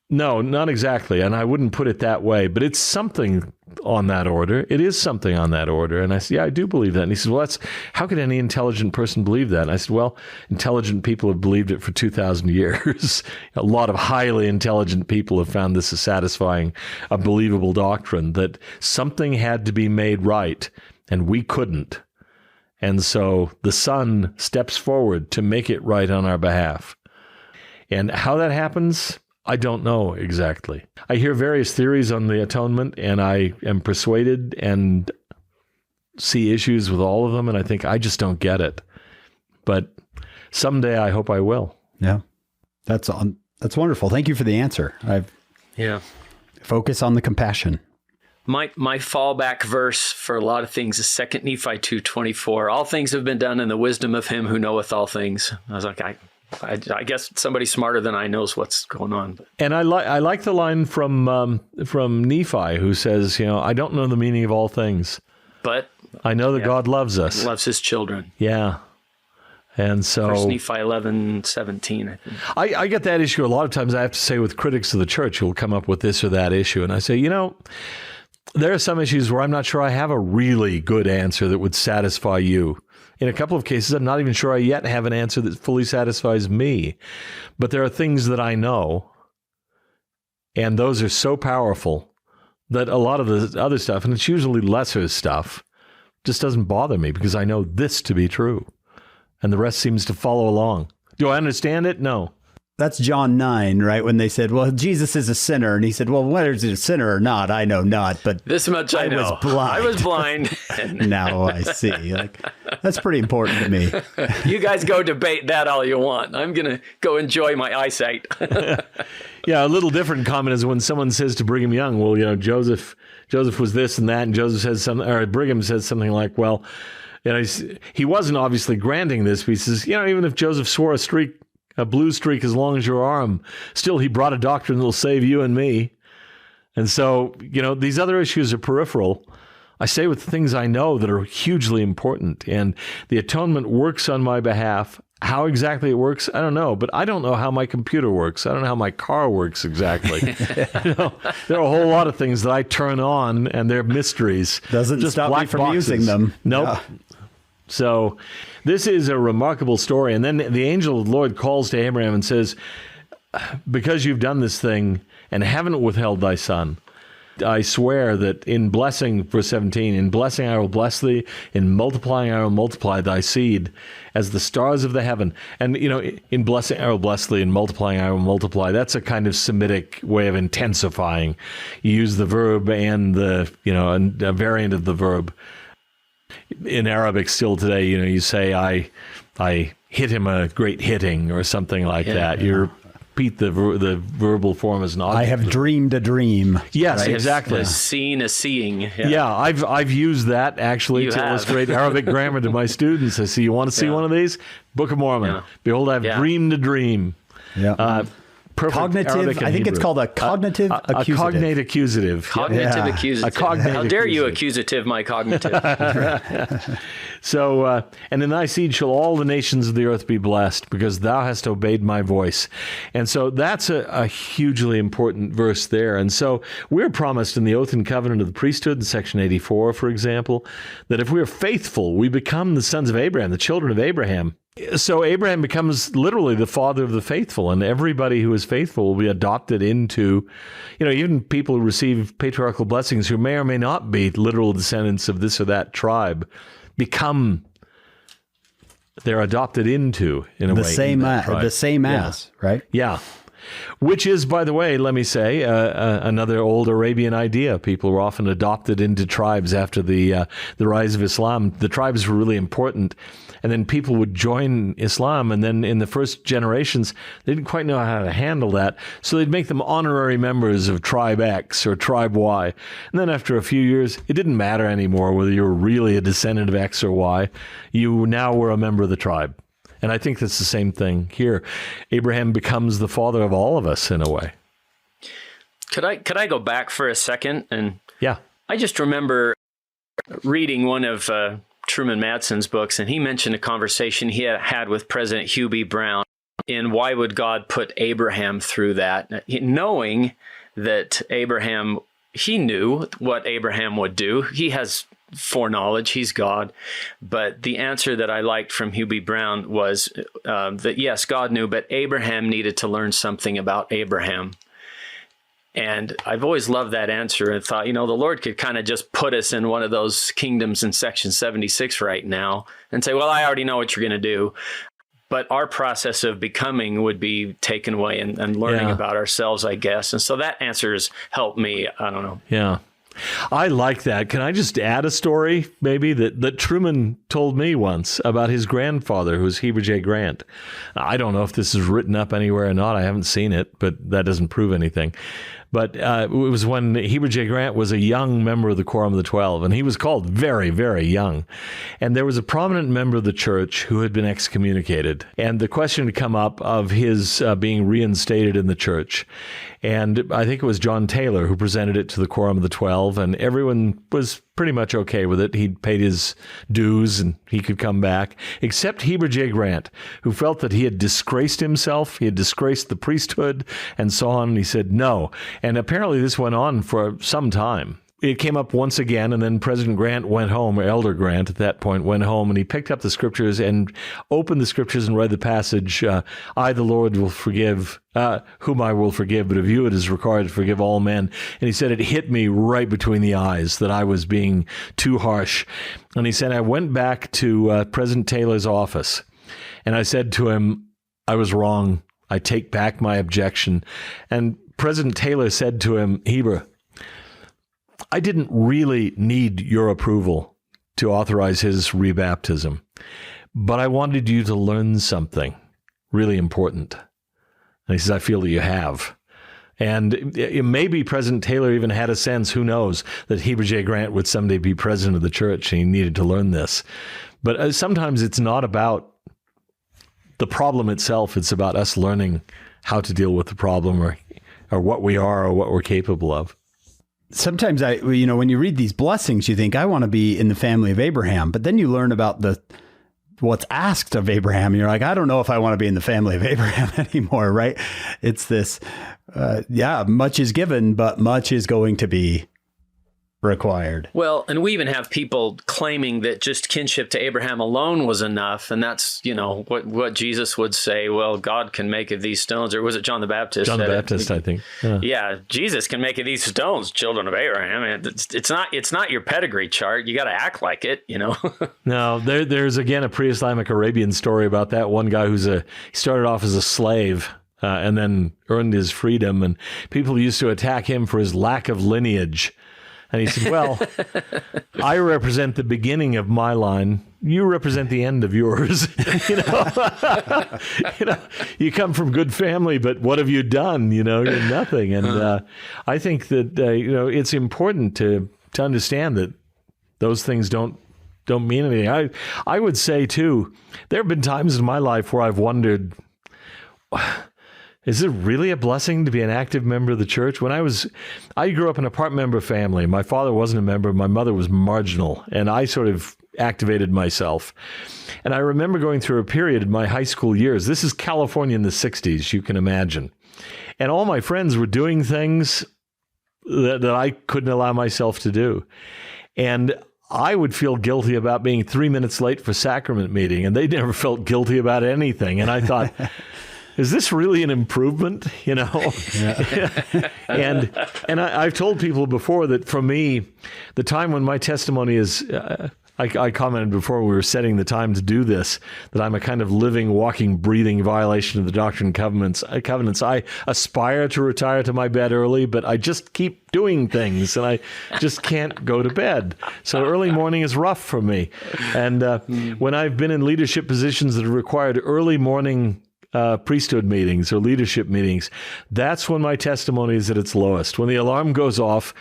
No, not exactly. And I wouldn't put it that way, but it's something on that order. It is something on that order. And I said, yeah, I do believe that. And he said, well, how could any intelligent person believe that? And I said, well, intelligent people have believed it for 2,000 years. A lot of highly intelligent people have found this a satisfying, a believable doctrine, that something had to be made right and we couldn't. And so the Son steps forward to make it right on our behalf. And how that happens, I don't know exactly. I hear various theories on the atonement, and I am persuaded and see issues with all of them, and I think I just don't get it. But someday I hope I will. Yeah, that's wonderful. Thank you for the answer. Focus on the compassion. My fallback verse for a lot of things is 2 Nephi 2:24. All things have been done in the wisdom of him who knoweth all things. I was like, I guess somebody smarter than I knows what's going on. And I like the line from Nephi, who says, I don't know the meaning of all things, but I know that God loves us. Loves his children. Yeah. And so 1 Nephi 11:17, I think. I get that issue a lot of times. I have to say, with critics of the church who will come up with this or that issue. And I say, there are some issues where I'm not sure I have a really good answer that would satisfy you. In a couple of cases, I'm not even sure I yet have an answer that fully satisfies me. But there are things that I know, and those are so powerful that a lot of the other stuff, and it's usually lesser stuff, just doesn't bother me because I know this to be true. And the rest seems to follow along. Do I understand it? No. That's John 9, right? When they said, well, Jesus is a sinner. And he said, well, whether he's a sinner or not, I know not. But this much I know. I was blind. Now I see. That's pretty important to me. You guys go debate that all you want. I'm going to go enjoy my eyesight. Yeah, a little different comment is when someone says to Brigham Young, well, Joseph was this and that. And Joseph says something, or Brigham says something like, well, he wasn't obviously granting this. But he says, even if Joseph swore a blue streak as long as your arm, still he brought a doctrine that will save you and me. And so, these other issues are peripheral. I say with the things I know that are hugely important, and the atonement works on my behalf. How exactly it works, I don't know, but I don't know how my computer works. I don't know how my car works exactly. There are a whole lot of things that I turn on, and they're mysteries. Doesn't just stop black me from boxes. using them. Nope. Yeah. So this is a remarkable story. And then the angel of the Lord calls to Abraham and says, because you've done this thing and haven't withheld thy son, I swear that in blessing, verse 17, in blessing I will bless thee, in multiplying I will multiply thy seed as the stars of the heaven. And, in blessing I will bless thee, in multiplying I will multiply. That's a kind of Semitic way of intensifying. You use the verb and a variant of the verb. In Arabic still today, you say, I hit him a great hitting or something like that. You repeat the verbal form as an object. I have dreamed a dream. Yes, right? exactly. Seen a seeing. Yeah, I've used that actually to illustrate Arabic grammar to my students. I say, you want to see one of these? Book of Mormon. Yeah. Behold, I've dreamed a dream. Yeah. Cognitive, I think it's called a cognitive accusative. A cognate accusative. Cognitive accusative. A cognate How dare you accusative my cognitive? So, and in thy seed shall all the nations of the earth be blessed, because thou hast obeyed my voice. And so that's a hugely important verse there. And so we're promised in the oath and covenant of the priesthood in section 84, for example, that if we are faithful, we become the sons of Abraham, the children of Abraham. So Abraham becomes literally the father of the faithful, and everybody who is faithful will be adopted into, even people who receive patriarchal blessings who may or may not be literal descendants of this or that tribe, they're adopted into, in a way. The same as, right? Yeah. Which is, by the way, let me say, another old Arabian idea. People were often adopted into tribes after the rise of Islam. The tribes were really important. And then people would join Islam, and then in the first generations, they didn't quite know how to handle that. So they'd make them honorary members of tribe X or tribe Y. And then after a few years, it didn't matter anymore whether you were really a descendant of X or Y. You now were a member of the tribe. And I think that's the same thing here. Abraham becomes the father of all of us in a way. Could I go back for a second? And yeah, I just remember reading one of Truman Madsen's books, and he mentioned a conversation he had with President Hugh B. Brown. in why would God put Abraham through that, knowing that Abraham, he knew what Abraham would do. He has foreknowledge. He's God. But the answer that I liked from Hugh B. Brown was that, yes, God knew, but Abraham needed to learn something about Abraham. And I've always loved that answer and thought, the Lord could kind of just put us in one of those kingdoms in section 76 right now and say, well, I already know what you're going to do. But our process of becoming would be taken away and learning about ourselves, I guess. And so that answer has helped me. I don't know. Yeah. I like that. Can I just add a story, maybe, that Truman told me once about his grandfather, who was Heber J. Grant. I don't know if this is written up anywhere or not. I haven't seen it, but that doesn't prove anything. But it was when Heber J. Grant was a young member of the Quorum of the 12, and he was called very, very young. And there was a prominent member of the church who had been excommunicated. And the question had come up of his being reinstated in the church. And I think it was John Taylor who presented it to the Quorum of the 12, and everyone was pretty much okay with it. He'd paid his dues and he could come back, except Heber J. Grant, who felt that he had disgraced himself, he had disgraced the priesthood, and so on. And he said no. And apparently this went on for some time. It came up once again, and then President Grant went home, or Elder Grant at that point went home, and he picked up the scriptures and opened the scriptures and read the passage, I, the Lord, will forgive, whom I will forgive, but of you it is required to forgive all men. And he said, it hit me right between the eyes that I was being too harsh. And he said, I went back to President Taylor's office, and I said to him, I was wrong. I take back my objection. And President Taylor said to him, Heber, I didn't really need your approval to authorize his rebaptism, but I wanted you to learn something really important. And he says, I feel that you have. And maybe President Taylor even had a sense, who knows, that Heber J. Grant would someday be president of the church, and he needed to learn this. But sometimes it's not about the problem itself. It's about us learning how to deal with the problem, or what we are, or what we're capable of. Sometimes when you read these blessings, you think, I want to be in the family of Abraham, but then you learn about what's asked of Abraham, and you're like, I don't know if I want to be in the family of Abraham anymore, right? It's this, much is given, but much is going to be required. Well, and we even have people claiming that just kinship to Abraham alone was enough. And that's, what Jesus would say, well, God can make of these stones, or was it John the Baptist? John the Baptist, I think. Yeah, Jesus can make of these stones children of Abraham. And it's not your pedigree chart. You got to act like it, No, there's again a pre-Islamic Arabian story about that one guy he started off as a slave and then earned his freedom, and people used to attack him for his lack of lineage. And he said, well, I represent the beginning of my line. You represent the end of yours. You come from good family, but what have you done? You're nothing. And I think that, it's important to understand that those things don't mean anything. I would say, too, there have been times in my life where I've wondered, is it really a blessing to be an active member of the church? I grew up in a part member family. My father wasn't a member. My mother was marginal, and I sort of activated myself. And I remember going through a period in my high school years. This is California in the 60s, you can imagine. And all my friends were doing things that I couldn't allow myself to do. And I would feel guilty about being 3 minutes late for sacrament meeting, and they never felt guilty about anything. And I thought, is this really an improvement? Yeah. And I've told people before that for me, the time when my testimony is, I commented before we were setting the time to do this, that I'm a kind of living, walking, breathing violation of the Doctrine and Covenants. I aspire to retire to my bed early, but I just keep doing things, and I just can't go to bed. So early morning is rough for me. And when I've been in leadership positions that have required early morning priesthood meetings or leadership meetings, that's when my testimony is at its lowest. When the alarm goes off,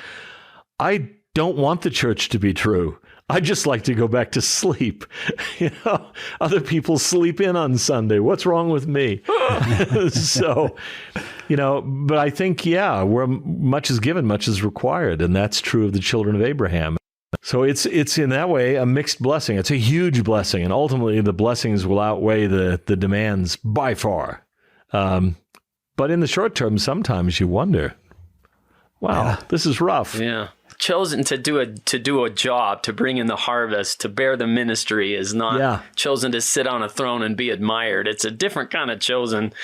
I don't want the church to be true. I just like to go back to sleep. Other people sleep in on Sunday. What's wrong with me? So, but I think, where much is given, much is required. And that's true of the children of Abraham. So it's in that way a mixed blessing. It's a huge blessing, and ultimately the blessings will outweigh the demands by far. But in the short term, sometimes you wonder, wow, this is rough. Yeah. Chosen to do a job, to bring in the harvest, to bear the ministry is not chosen to sit on a throne and be admired. It's a different kind of chosen.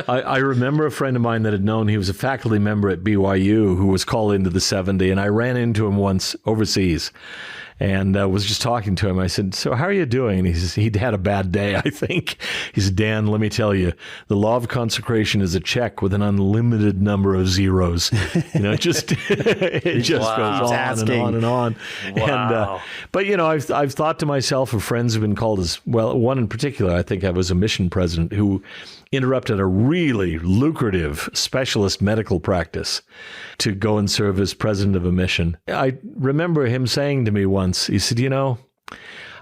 I remember a friend of mine that had known, he was a faculty member at BYU who was called into the 70, and I ran into him once overseas and was just talking to him. I said, so how are you doing? And he says, he'd had a bad day, I think. He said, Dan, let me tell you, the law of consecration is a check with an unlimited number of zeros. It just goes on and on and on. Wow. And, but, I've thought to myself of friends who've been called as, well, one in particular, I think I was a mission president who interrupted a really lucrative specialist medical practice to go and serve as president of a mission. I remember him saying to me once, he said, I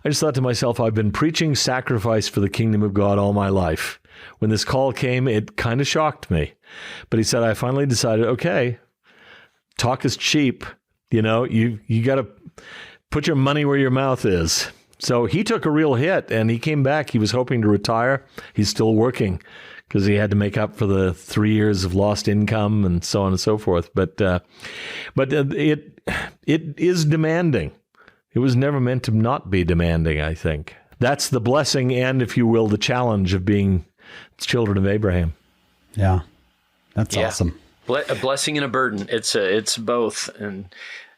just thought to myself, I've been preaching sacrifice for the kingdom of God all my life. When this call came, it kind of shocked me. But he said, I finally decided, okay, talk is cheap. You got to put your money where your mouth is. So he took a real hit and he came back. He was hoping to retire. He's still working because he had to make up for the 3 years of lost income and so on and so forth. But it is demanding. It was never meant to not be demanding, I think. That's the blessing and, if you will, the challenge of being children of Abraham. Yeah, that's awesome. A blessing and a burden. It's both.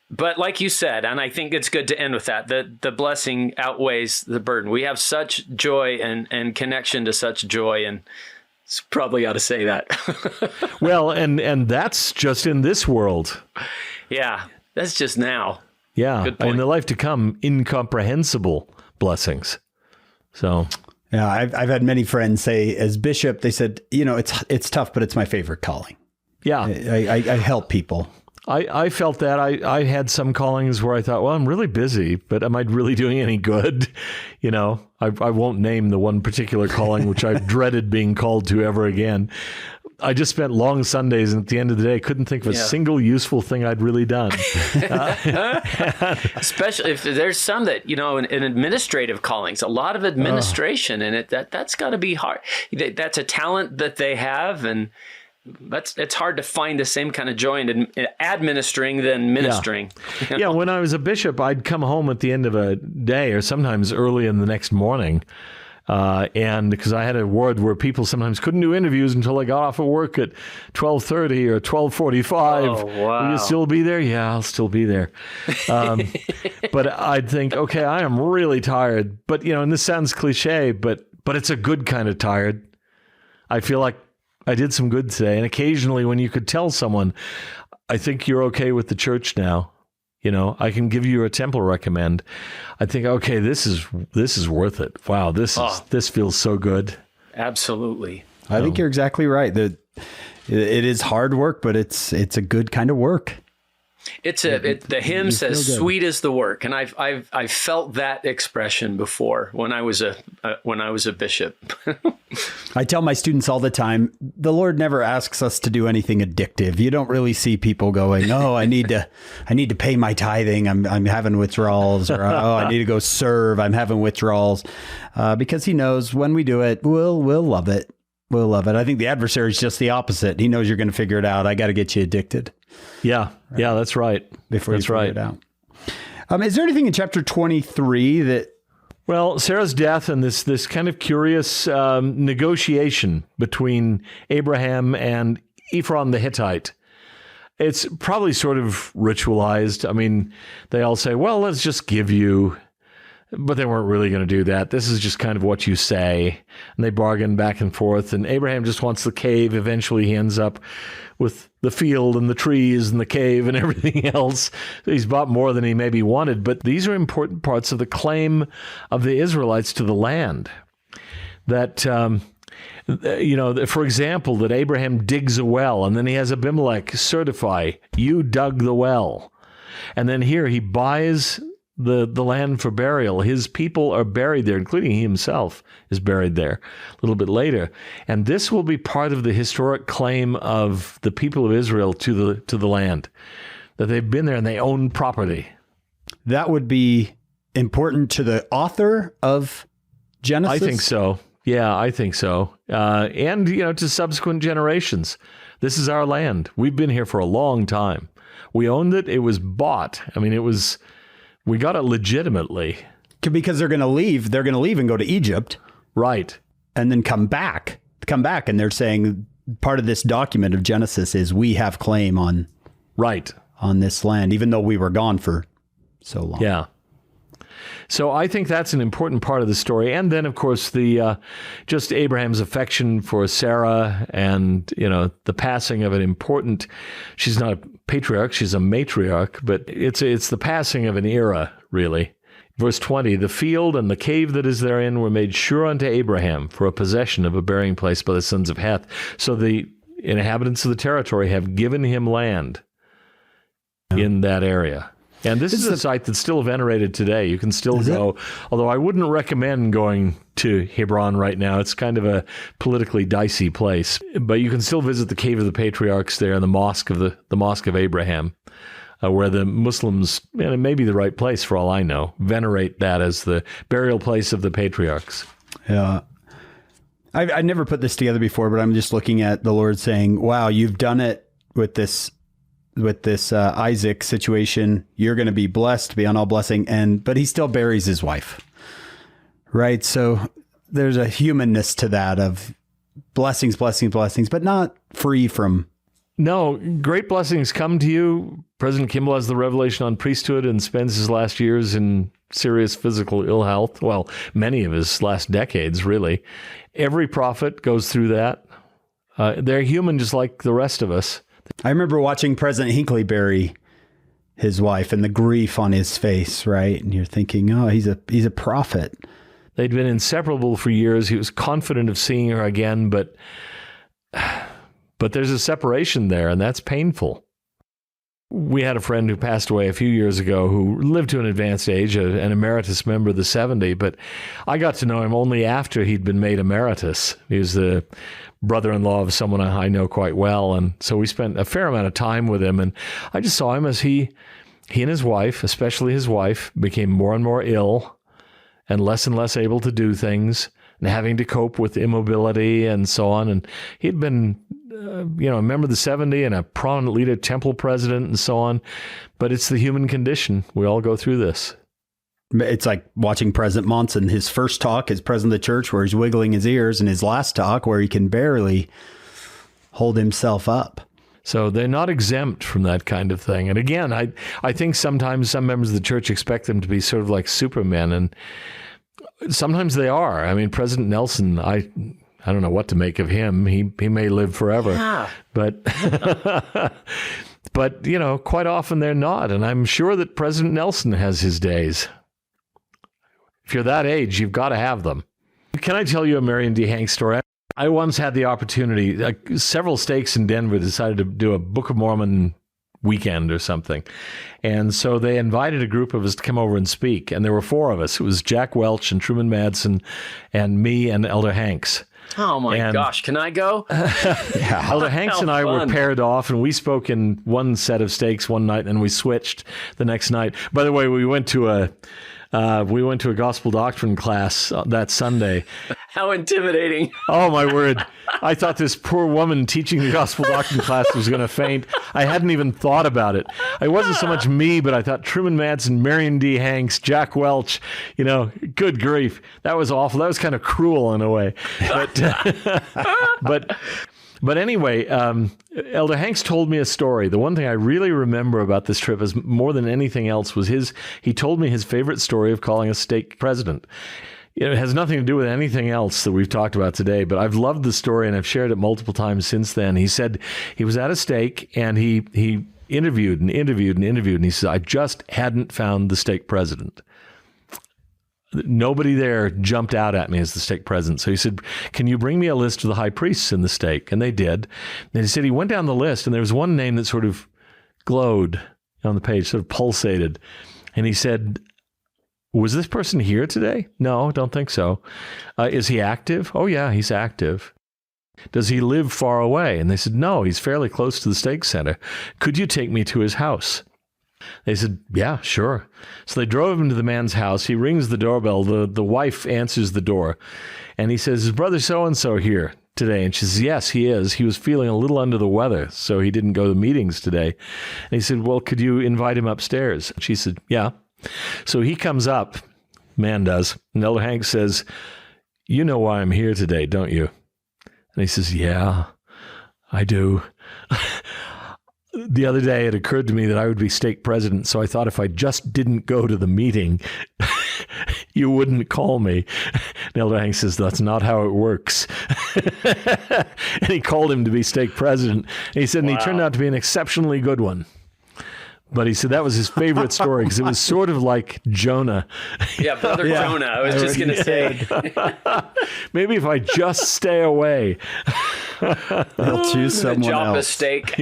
But like you said, and I think it's good to end with that, the blessing outweighs the burden. We have such joy and connection to such joy, and probably ought to say that. Well, and that's just in this world. Yeah, that's just now. Yeah, Good point. in the life to come, incomprehensible blessings. So, yeah, I've had many friends say, as bishop, they said, it's tough, but it's my favorite calling. Yeah, I help people. I felt that. I had some callings where I thought, well, I'm really busy, but am I really doing any good? I won't name the one particular calling, which I've dreaded being called to ever again. I just spent long Sundays, and at the end of the day, I couldn't think of a single useful thing I'd really done. Especially if there's some that, in administrative callings, a lot of administration, and that's got to be hard. That's a talent that they have, and it's hard to find the same kind of joy in administering than ministering. Yeah, when I was a bishop, I'd come home at the end of a day or sometimes early in the next morning. And because I had a ward where people sometimes couldn't do interviews until they got off of work at 12:30 or 12:45. Oh, wow. Will you still be there? Yeah, I'll still be there. But I'd think, okay, I am really tired. But, and this sounds cliche, but it's a good kind of tired. I feel like I did some good today. And occasionally when you could tell someone, I think you're okay with the church now, I can give you a temple recommend. I think, okay, this is worth it. Wow, this feels so good. Absolutely. I think you're exactly right. It is hard work, but it's a good kind of work. The hymn says, "Sweet is the work," and I've felt that expression before when I was a bishop. I tell my students all the time, the Lord never asks us to do anything addictive. You don't really see people going, "Oh, I need to pay my tithing. I'm having withdrawals," or "Oh, I need to go serve. I'm having withdrawals," because He knows when we do it, we'll love it. We'll love it. I think the adversary is just the opposite. He knows you're going to figure it out. I got to get you addicted. Yeah. Right. Yeah, that's right. Before you figure it out. Is there anything in chapter 23 that... Well, Sarah's death and this kind of curious negotiation between Abraham and Ephron the Hittite. It's probably sort of ritualized. I mean, they all say, well, let's just give you... But they weren't really going to do that. This is just kind of what you say. And they bargain back and forth. And Abraham just wants the cave. Eventually he ends up with the field and the trees and the cave and everything else. He's bought more than he maybe wanted. But these are important parts of the claim of the Israelites to the land. That, for example, that Abraham digs a well and then he has Abimelech certify, you dug the well. And then here he buys the land for burial. His people are buried there, including he himself is buried there a little bit later. And this will be part of the historic claim of the people of Israel to the land, that they've been there and they own property. That would be important to the author of Genesis? I think so. Yeah, I think so. And, to subsequent generations. This is our land. We've been here for a long time. We owned it. It was bought. I mean, we got it legitimately. Because they're going to leave. They're going to leave and go to Egypt. Right. And then come back. And they're saying part of this document of Genesis is we have claim on this land, even though we were gone for so long. Yeah. So I think that's an important part of the story. And then, of course, the just Abraham's affection for Sarah and, the passing of an important, she's not a patriarch, she's a matriarch, but it's the passing of an era, really. Verse 20, the field and the cave that is therein were made sure unto Abraham for a possession of a burying place by the sons of Heth. So the inhabitants of the territory have given him land in that area. And this is a site that's still venerated today. You can still go, although I wouldn't recommend going to Hebron right now. It's kind of a politically dicey place. But you can still visit the Cave of the Patriarchs there and the Mosque of Abraham, where the Muslims, and it may be the right place for all I know, venerate that as the burial place of the patriarchs. Yeah. I never put this together before, but I'm just looking at the Lord saying, wow, you've done it with this Isaac situation. You're going to be blessed beyond all blessing. But he still buries his wife. Right. So there's a humanness to that of blessings, but not free from. No, great blessings come to you. President Kimball has the revelation on priesthood and spends his last years in serious physical ill health. Well, many of his last decades, really. Every prophet goes through that. They're human just like the rest of us. I remember watching President Hinckley bury his wife and the grief on his face, right? And you're thinking, oh, he's a prophet. They'd been inseparable for years. He was confident of seeing her again, but there's a separation there, and that's painful. We had a friend who passed away a few years ago who lived to an advanced age, an emeritus member of the 70, but I got to know him only after he'd been made emeritus. He was the brother-in-law of someone I know quite well, and so we spent a fair amount of time with him, and I just saw him as he and his wife, especially his wife, became more and more ill and less able to do things and having to cope with immobility and so on, and he'd been a member of the 70 and a prominent leader, temple president and so on, but it's the human condition. We all go through this. It's like watching President Monson, his first talk as president of the church where he's wiggling his ears, and his last talk where he can barely hold himself up. So they're not exempt from that kind of thing. And again, I think sometimes some members of the church expect them to be sort of like supermen, and sometimes they are. I mean, President Nelson, I don't know what to make of him. He may live forever. Yeah. But quite often they're not. And I'm sure that President Nelson has his days. If you're that age, you've got to have them. Can I tell you a Marion D. Hanks story? I once had the opportunity, several stakes in Denver decided to do a Book of Mormon weekend or something. And so they invited a group of us to come over and speak. And there were four of us. It was Jack Welch and Truman Madsen and me and Elder Hanks. Oh my gosh, can I go? Yeah. Elder Hanks and I were paired off, and we spoke in one set of stakes one night, and we switched the next night. By the way, we went to a gospel doctrine class that Sunday. How intimidating. Oh, my word. I thought this poor woman teaching the gospel doctrine class was going to faint. I hadn't even thought about it. It wasn't so much me, but I thought Truman Madsen, Marion D. Hanks, Jack Welch, good grief. That was awful. That was kind of cruel in a way. But anyway, Elder Hanks told me a story. The one thing I really remember about this trip, is more than anything else, was he told me his favorite story of calling a stake president. It has nothing to do with anything else that we've talked about today, but I've loved the story and I've shared it multiple times since then. He said he was at a stake and he interviewed and he said, I just hadn't found the stake president. Nobody there jumped out at me as the stake president. So he said, can you bring me a list of the high priests in the stake? And they did. And he said he went down the list and there was one name that sort of glowed on the page, sort of pulsated. And he said, was this person here today? No, don't think so. Is he active? Oh, yeah, he's active. Does he live far away? And they said, no, he's fairly close to the stake center. Could you take me to his house? They said, yeah, sure. So they drove him to the man's house. He rings the doorbell. The wife answers the door. And he says, is brother so-and-so here today? And she says, yes, he is. He was feeling a little under the weather, so he didn't go to meetings today. And he said, well, could you invite him upstairs? She said, yeah. So he comes up, man does. And Elder Hank says, you know why I'm here today, don't you? And he says, yeah, I do. The other day, it occurred to me that I would be stake president, so I thought if I just didn't go to the meeting, you wouldn't call me. And Elder Hank says, that's not how it works. And he called him to be stake president. And he said, and he turned out to be an exceptionally good one. But he said that was his favorite story because it was sort of like Jonah. Yeah, Brother Jonah. I was just going to say. Maybe if I just stay away. He'll choose someone Joppa else. steak.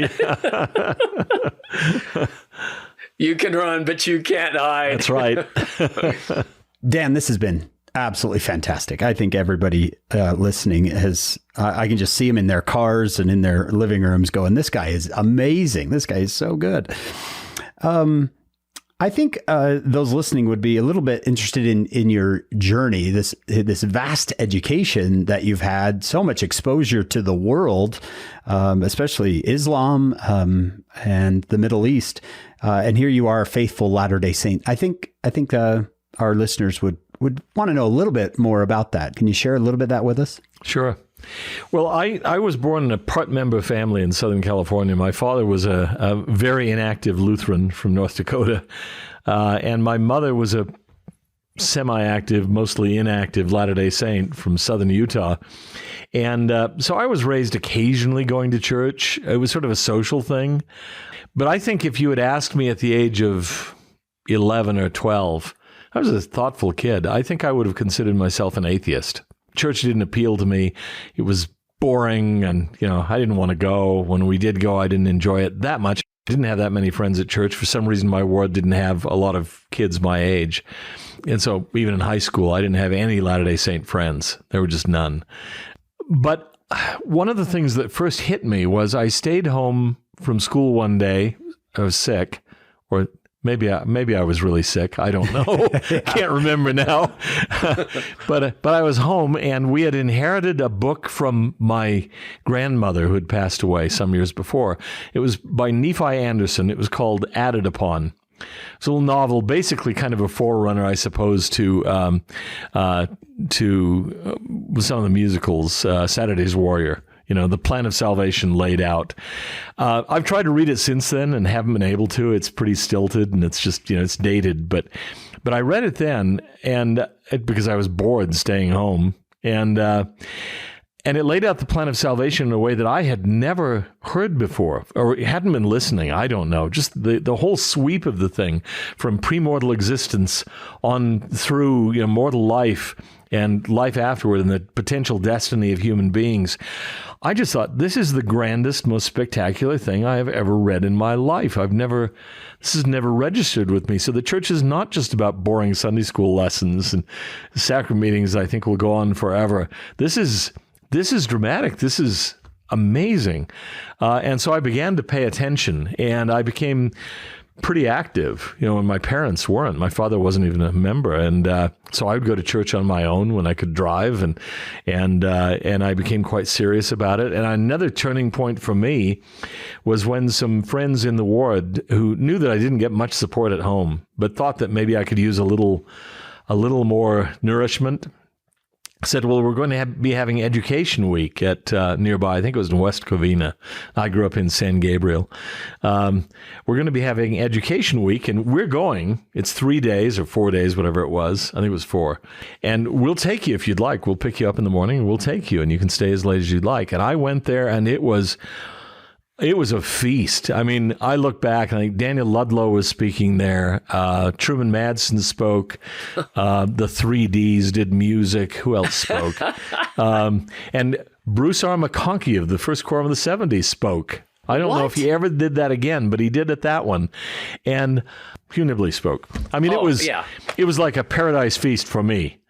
You can run, but you can't hide. That's right. Dan, this has been absolutely fantastic. I think everybody listening has, I can just see them in their cars and in their living rooms going, this guy is amazing. This guy is so good. I think those listening would be a little bit interested in your journey, this vast education that you've had, so much exposure to the world, especially Islam and the Middle East. And here you are, a faithful Latter-day Saint. I think our listeners would want to know a little bit more about that. Can you share a little bit of that with us? Sure. Well, I was born in a part-member family in Southern California. My father was a very inactive Lutheran from North Dakota, and my mother was a semi-active, mostly inactive Latter-day Saint from Southern Utah. And so I was raised occasionally going to church. It was sort of a social thing. But I think if you had asked me at the age of 11 or 12, I was a thoughtful kid. I think I would have considered myself an atheist. Church didn't appeal to me. It was boring, and I didn't want to go. When we did go, I didn't enjoy it that much. I didn't have that many friends at church. For some reason, my ward didn't have a lot of kids my age. And so even in high school, I didn't have any Latter-day Saint friends. There were just none. But one of the things that first hit me was I stayed home from school one day. I was sick, or maybe I was really sick. I don't know. Can't remember now. But I was home, and we had inherited a book from my grandmother who had passed away some years before. It was by Nephi Anderson. It was called Added Upon. It's a little novel, basically kind of a forerunner, I suppose, to some of the musicals, Saturday's Warrior. The plan of salvation laid out. I've tried to read it since then and haven't been able to. It's pretty stilted, and it's just, it's dated. But I read it then, and because I was bored staying home, and it laid out the plan of salvation in a way that I had never heard before, or hadn't been listening. I don't know. Just the whole sweep of the thing, from premortal existence on through mortal life and life afterward, and the potential destiny of human beings. I just thought, this is the grandest, most spectacular thing I have ever read in my life. This has never registered with me. So the church is not just about boring Sunday school lessons and sacrament meetings I think will go on forever. This is dramatic. This is amazing. And so I began to pay attention, and I became pretty active, when my parents weren't. My father wasn't even a member, and so I would go to church on my own when I could drive, and I became quite serious about it. And another turning point for me was when some friends in the ward who knew that I didn't get much support at home, but thought that maybe I could use a little more nourishment, said, well, we're going to be having Education Week at nearby. I think it was in West Covina. I grew up in San Gabriel. We're going to be having Education Week, and we're going. It's 3 days or 4 days, whatever it was. I think it was 4. And we'll take you if you'd like. We'll pick you up in the morning, and we'll take you, and you can stay as late as you'd like. And I went there, and it was a feast. I mean, I look back, and I think Daniel Ludlow was speaking there. Truman Madsen spoke. The 3Ds did music. Who else spoke? And Bruce R. McConkie of the First Quorum of the 70s spoke. I don't know if he ever did that again, but he did at that one. And Hugh Nibley spoke. I mean, it was like a paradise feast for me.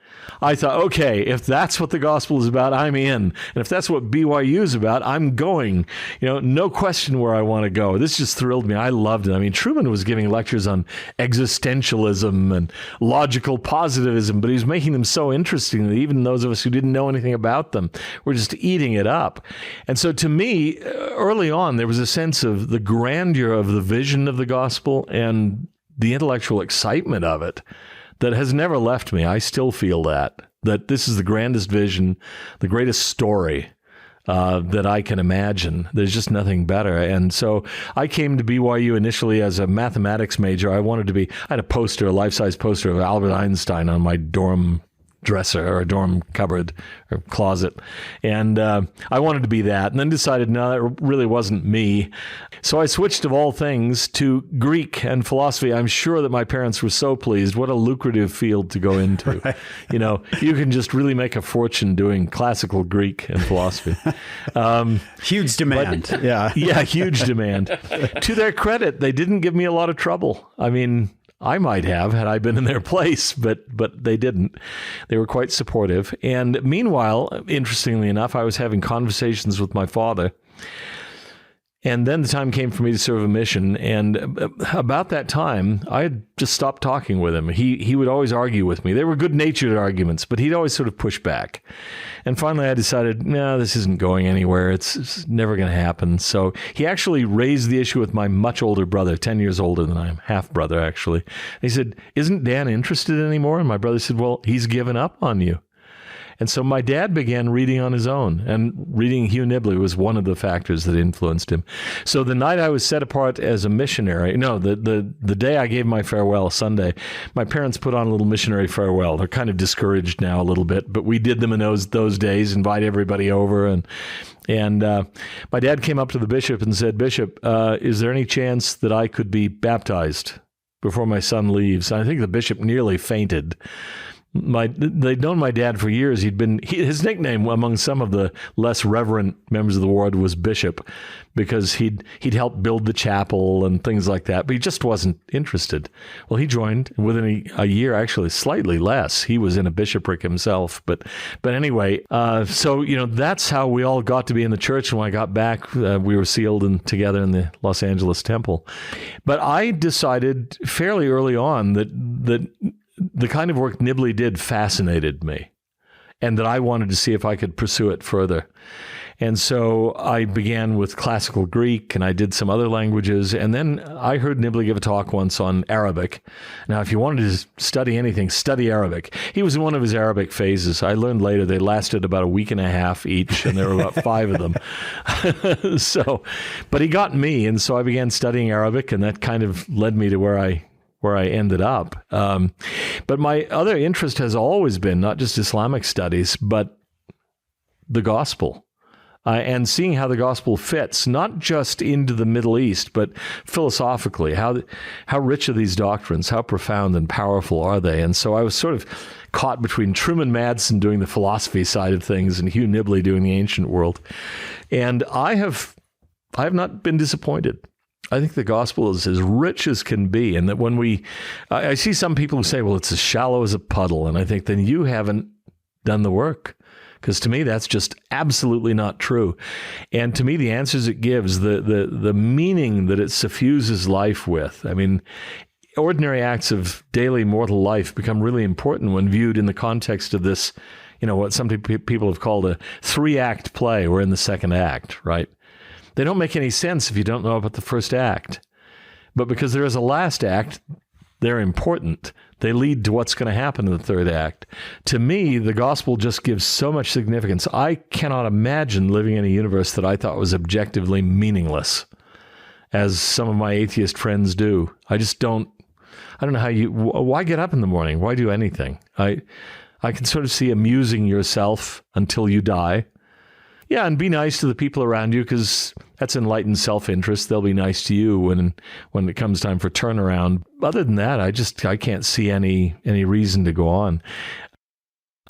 I thought, okay, if that's what the gospel is about, I'm in. And if that's what BYU is about, I'm going. No question where I want to go. This just thrilled me. I loved it. I mean, Truman was giving lectures on existentialism and logical positivism, but he was making them so interesting that even those of us who didn't know anything about them were just eating it up. And so to me, early on, there was a sense of the grandeur of the vision of the gospel and the intellectual excitement of it that has never left me. I still feel that this is the grandest vision, the greatest story that I can imagine. There's just nothing better. And so I came to BYU initially as a mathematics major. I had a life-size poster of Albert Einstein on my dorm dresser or dorm cupboard or closet. And I wanted to be that, and then decided, no, that really wasn't me. So I switched of all things to Greek and philosophy. I'm sure that my parents were so pleased. What a lucrative field to go into. Right. You can just really make a fortune doing classical Greek and philosophy. Huge demand. Yeah, huge demand. To their credit, they didn't give me a lot of trouble. I mean, I might have had I been in their place, but they didn't. They were quite supportive. And meanwhile, interestingly enough, I was having conversations with my father. And then the time came for me to serve a mission. And about that time, I had just stopped talking with him. He would always argue with me. They were good-natured arguments, but he'd always sort of push back. And finally, I decided, no, this isn't going anywhere. It's never going to happen. So he actually raised the issue with my much older brother, 10 years older than I am, half-brother, actually. And he said, isn't Dan interested anymore? And my brother said, well, he's given up on you. And so my dad began reading on his own, and reading Hugh Nibley was one of the factors that influenced him. So the night I was set apart as a missionary, the day I gave my farewell, Sunday, my parents put on a little missionary farewell. They're kind of discouraged now a little bit, but we did them in those days, invite everybody over. And my dad came up to the bishop and said, Bishop, is there any chance that I could be baptized before my son leaves? And I think the bishop nearly fainted. They'd known my dad for years. His nickname among some of the less reverent members of the ward was Bishop, because he'd helped build the chapel and things like that, but he just wasn't interested. Well, he joined within a year, actually slightly less. He was in a bishopric himself, but anyway, so that's how we all got to be in the church. And when I got back, we were sealed together in the Los Angeles temple. But I decided fairly early on that the kind of work Nibley did fascinated me, and that I wanted to see if I could pursue it further. And so I began with classical Greek, and I did some other languages. And then I heard Nibley give a talk once on Arabic. Now, if you wanted to study anything, study Arabic. He was in one of his Arabic phases. I learned later they lasted about a week and a half each, and there were about 5 of them. But he got me, and so I began studying Arabic, and that kind of led me to where I ended up. But my other interest has always been not just Islamic studies, but the gospel. And seeing how the gospel fits, not just into the Middle East, but philosophically, how rich are these doctrines? How profound and powerful are they? And so I was sort of caught between Truman Madsen doing the philosophy side of things and Hugh Nibley doing the ancient world. And I have not been disappointed. I think the gospel is as rich as can be, and that when I see some people who say, well, it's as shallow as a puddle, and I think, then you haven't done the work, because to me, that's just absolutely not true. And to me, the answers it gives, the meaning that it suffuses life with, I mean, ordinary acts of daily mortal life become really important when viewed in the context of this, what some people have called a 3-act play. We're in the second act, right? They don't make any sense if you don't know about the first act. But because there is a last act, they're important. They lead to what's going to happen in the third act. To me, the gospel just gives so much significance. I cannot imagine living in a universe that I thought was objectively meaningless, as some of my atheist friends do. I don't know why get up in the morning? Why do anything? I can sort of see amusing yourself until you die. Yeah, and be nice to the people around you, because that's enlightened self-interest. They'll be nice to you when it comes time for turnaround. Other than that, I can't see any reason to go on.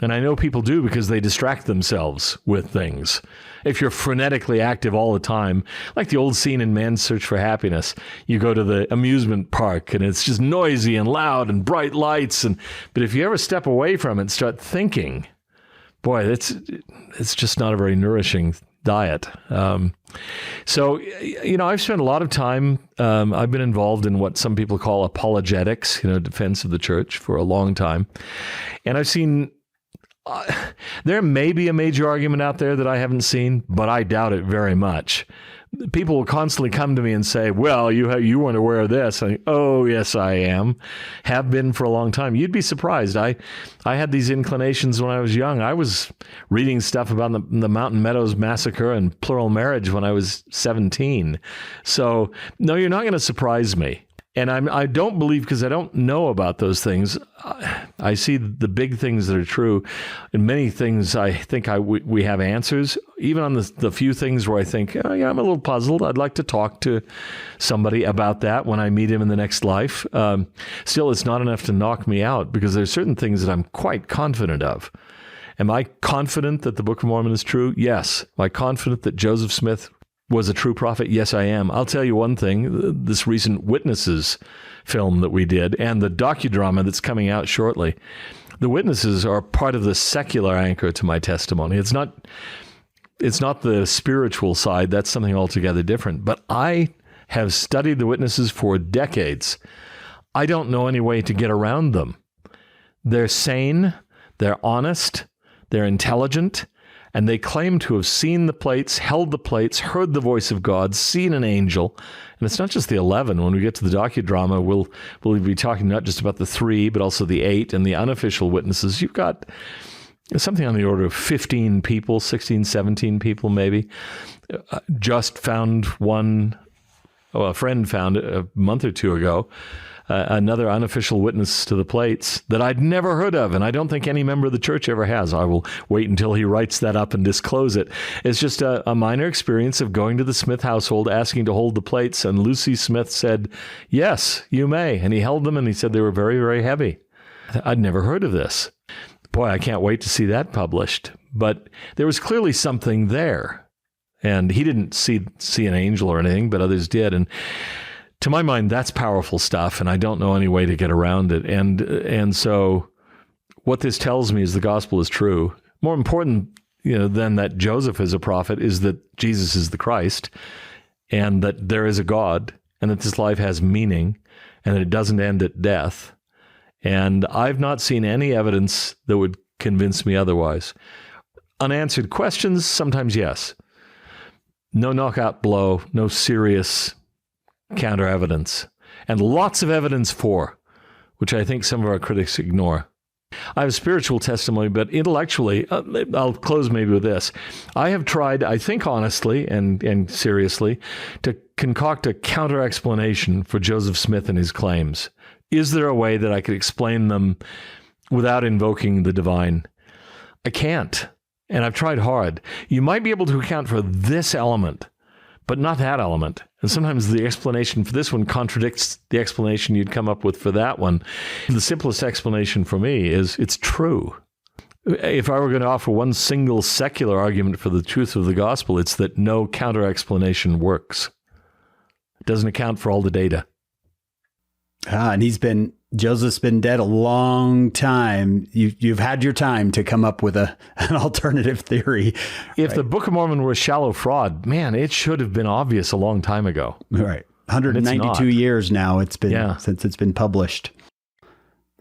And I know people do because they distract themselves with things. If you're frenetically active all the time, like the old scene in Man's Search for Happiness, you go to the amusement park and it's just noisy and loud and bright lights. But if you ever step away from it and start thinking, boy, it's just not a very nourishing diet. So, I've spent a lot of time, I've been involved in what some people call apologetics, defense of the church for a long time. And I've seen, there may be a major argument out there that I haven't seen, but I doubt it very much. People will constantly come to me and say, well, you weren't aware of this. I think, oh, yes, I am. Have been for a long time. You'd be surprised. I had these inclinations when I was young. I was reading stuff about the Mountain Meadows Massacre and plural marriage when I was 17. So, no, you're not going to surprise me. And I don't believe, because I don't know about those things. I see the big things that are true. In many things, I think we have answers. Even on the few things where I think, oh, yeah, I'm a little puzzled. I'd like to talk to somebody about that when I meet him in the next life. Still, it's not enough to knock me out, because there's certain things that I'm quite confident of. Am I confident that the Book of Mormon is true? Yes. Am I confident that Joseph Smith was a true prophet? Yes, I am. I'll tell you one thing, this recent Witnesses film that we did and the docudrama that's coming out shortly, the Witnesses are part of the secular anchor to my testimony. It's not the spiritual side. That's something altogether different. But I have studied the Witnesses for decades. I don't know any way to get around them. They're sane, they're honest, they're intelligent, and they claim to have seen the plates, held the plates, heard the voice of God, seen an angel. And it's not just the 11. When we get to the docudrama, we'll be talking not just about the 3, but also the 8 and the unofficial witnesses. You've got something on the order of 15 people, 16, 17 people maybe. Just found one, a friend found it a month or two ago, another unofficial witness to the plates that I'd never heard of, and I don't think any member of the church ever has. I will wait until he writes that up and disclose it. It's just a minor experience of going to the Smith household, asking to hold the plates, and Lucy Smith said, yes, you may. And he held them, and he said they were very, very heavy. I'd never heard of this. Boy, I can't wait to see that published. But there was clearly something there. And he didn't see an angel or anything, but others did. And to my mind, that's powerful stuff, and I don't know any way to get around it. And so what this tells me is the gospel is true. More important, than that Joseph is a prophet is that Jesus is the Christ, and that there is a God, and that this life has meaning, and that it doesn't end at death. And I've not seen any evidence that would convince me otherwise. Unanswered questions, sometimes yes. No knockout blow, no serious counter evidence, and lots of evidence for, which I think some of our critics ignore. I have a spiritual testimony, but intellectually, I'll close maybe with this. I have tried, I think honestly and seriously, to concoct a counter explanation for Joseph Smith and his claims. Is there a way that I could explain them without invoking the divine? I can't, and I've tried hard. You might be able to account for this element, but not that element. And sometimes the explanation for this one contradicts the explanation you'd come up with for that one. The simplest explanation for me is it's true. If I were going to offer one single secular argument for the truth of the gospel, it's that no counter explanation works. It doesn't account for all the data. And Joseph's been dead a long time. You've had your time to come up with an alternative theory. If the Book of Mormon were a shallow fraud, man, it should have been obvious a long time ago. Right. 192 years now it's been since it's been published.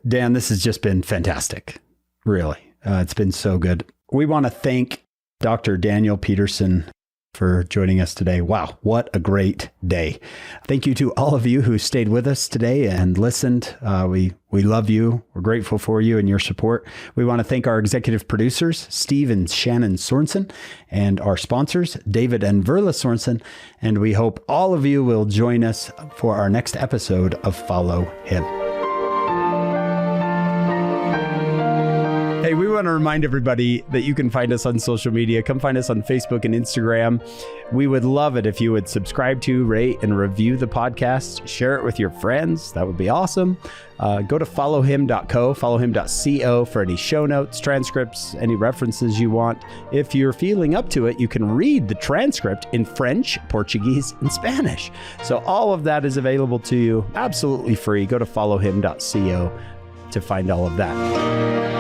Dan, this has just been fantastic. Really. It's been so good. We want to thank Dr. Daniel Peterson for joining us today. Wow, what a great day. Thank you to all of you who stayed with us today and listened. We love you. We're grateful for you and your support. We want to thank our executive producers, Steve and Shannon Sorensen, and our sponsors, David and Verla Sorensen. And we hope all of you will join us for our next episode of Follow Him. Hey, we want to remind everybody that you can find us on social media. Come find us on Facebook and Instagram. We would love it if you would subscribe to, rate, and review the podcast. Share it with your friends. That would be awesome. Go to followHIM.co, followHIM.co for any show notes, transcripts, any references you want. If you're feeling up to it, you can read the transcript in French, Portuguese, and Spanish. So all of that is available to you absolutely free. Go to followHIM.co to find all of that.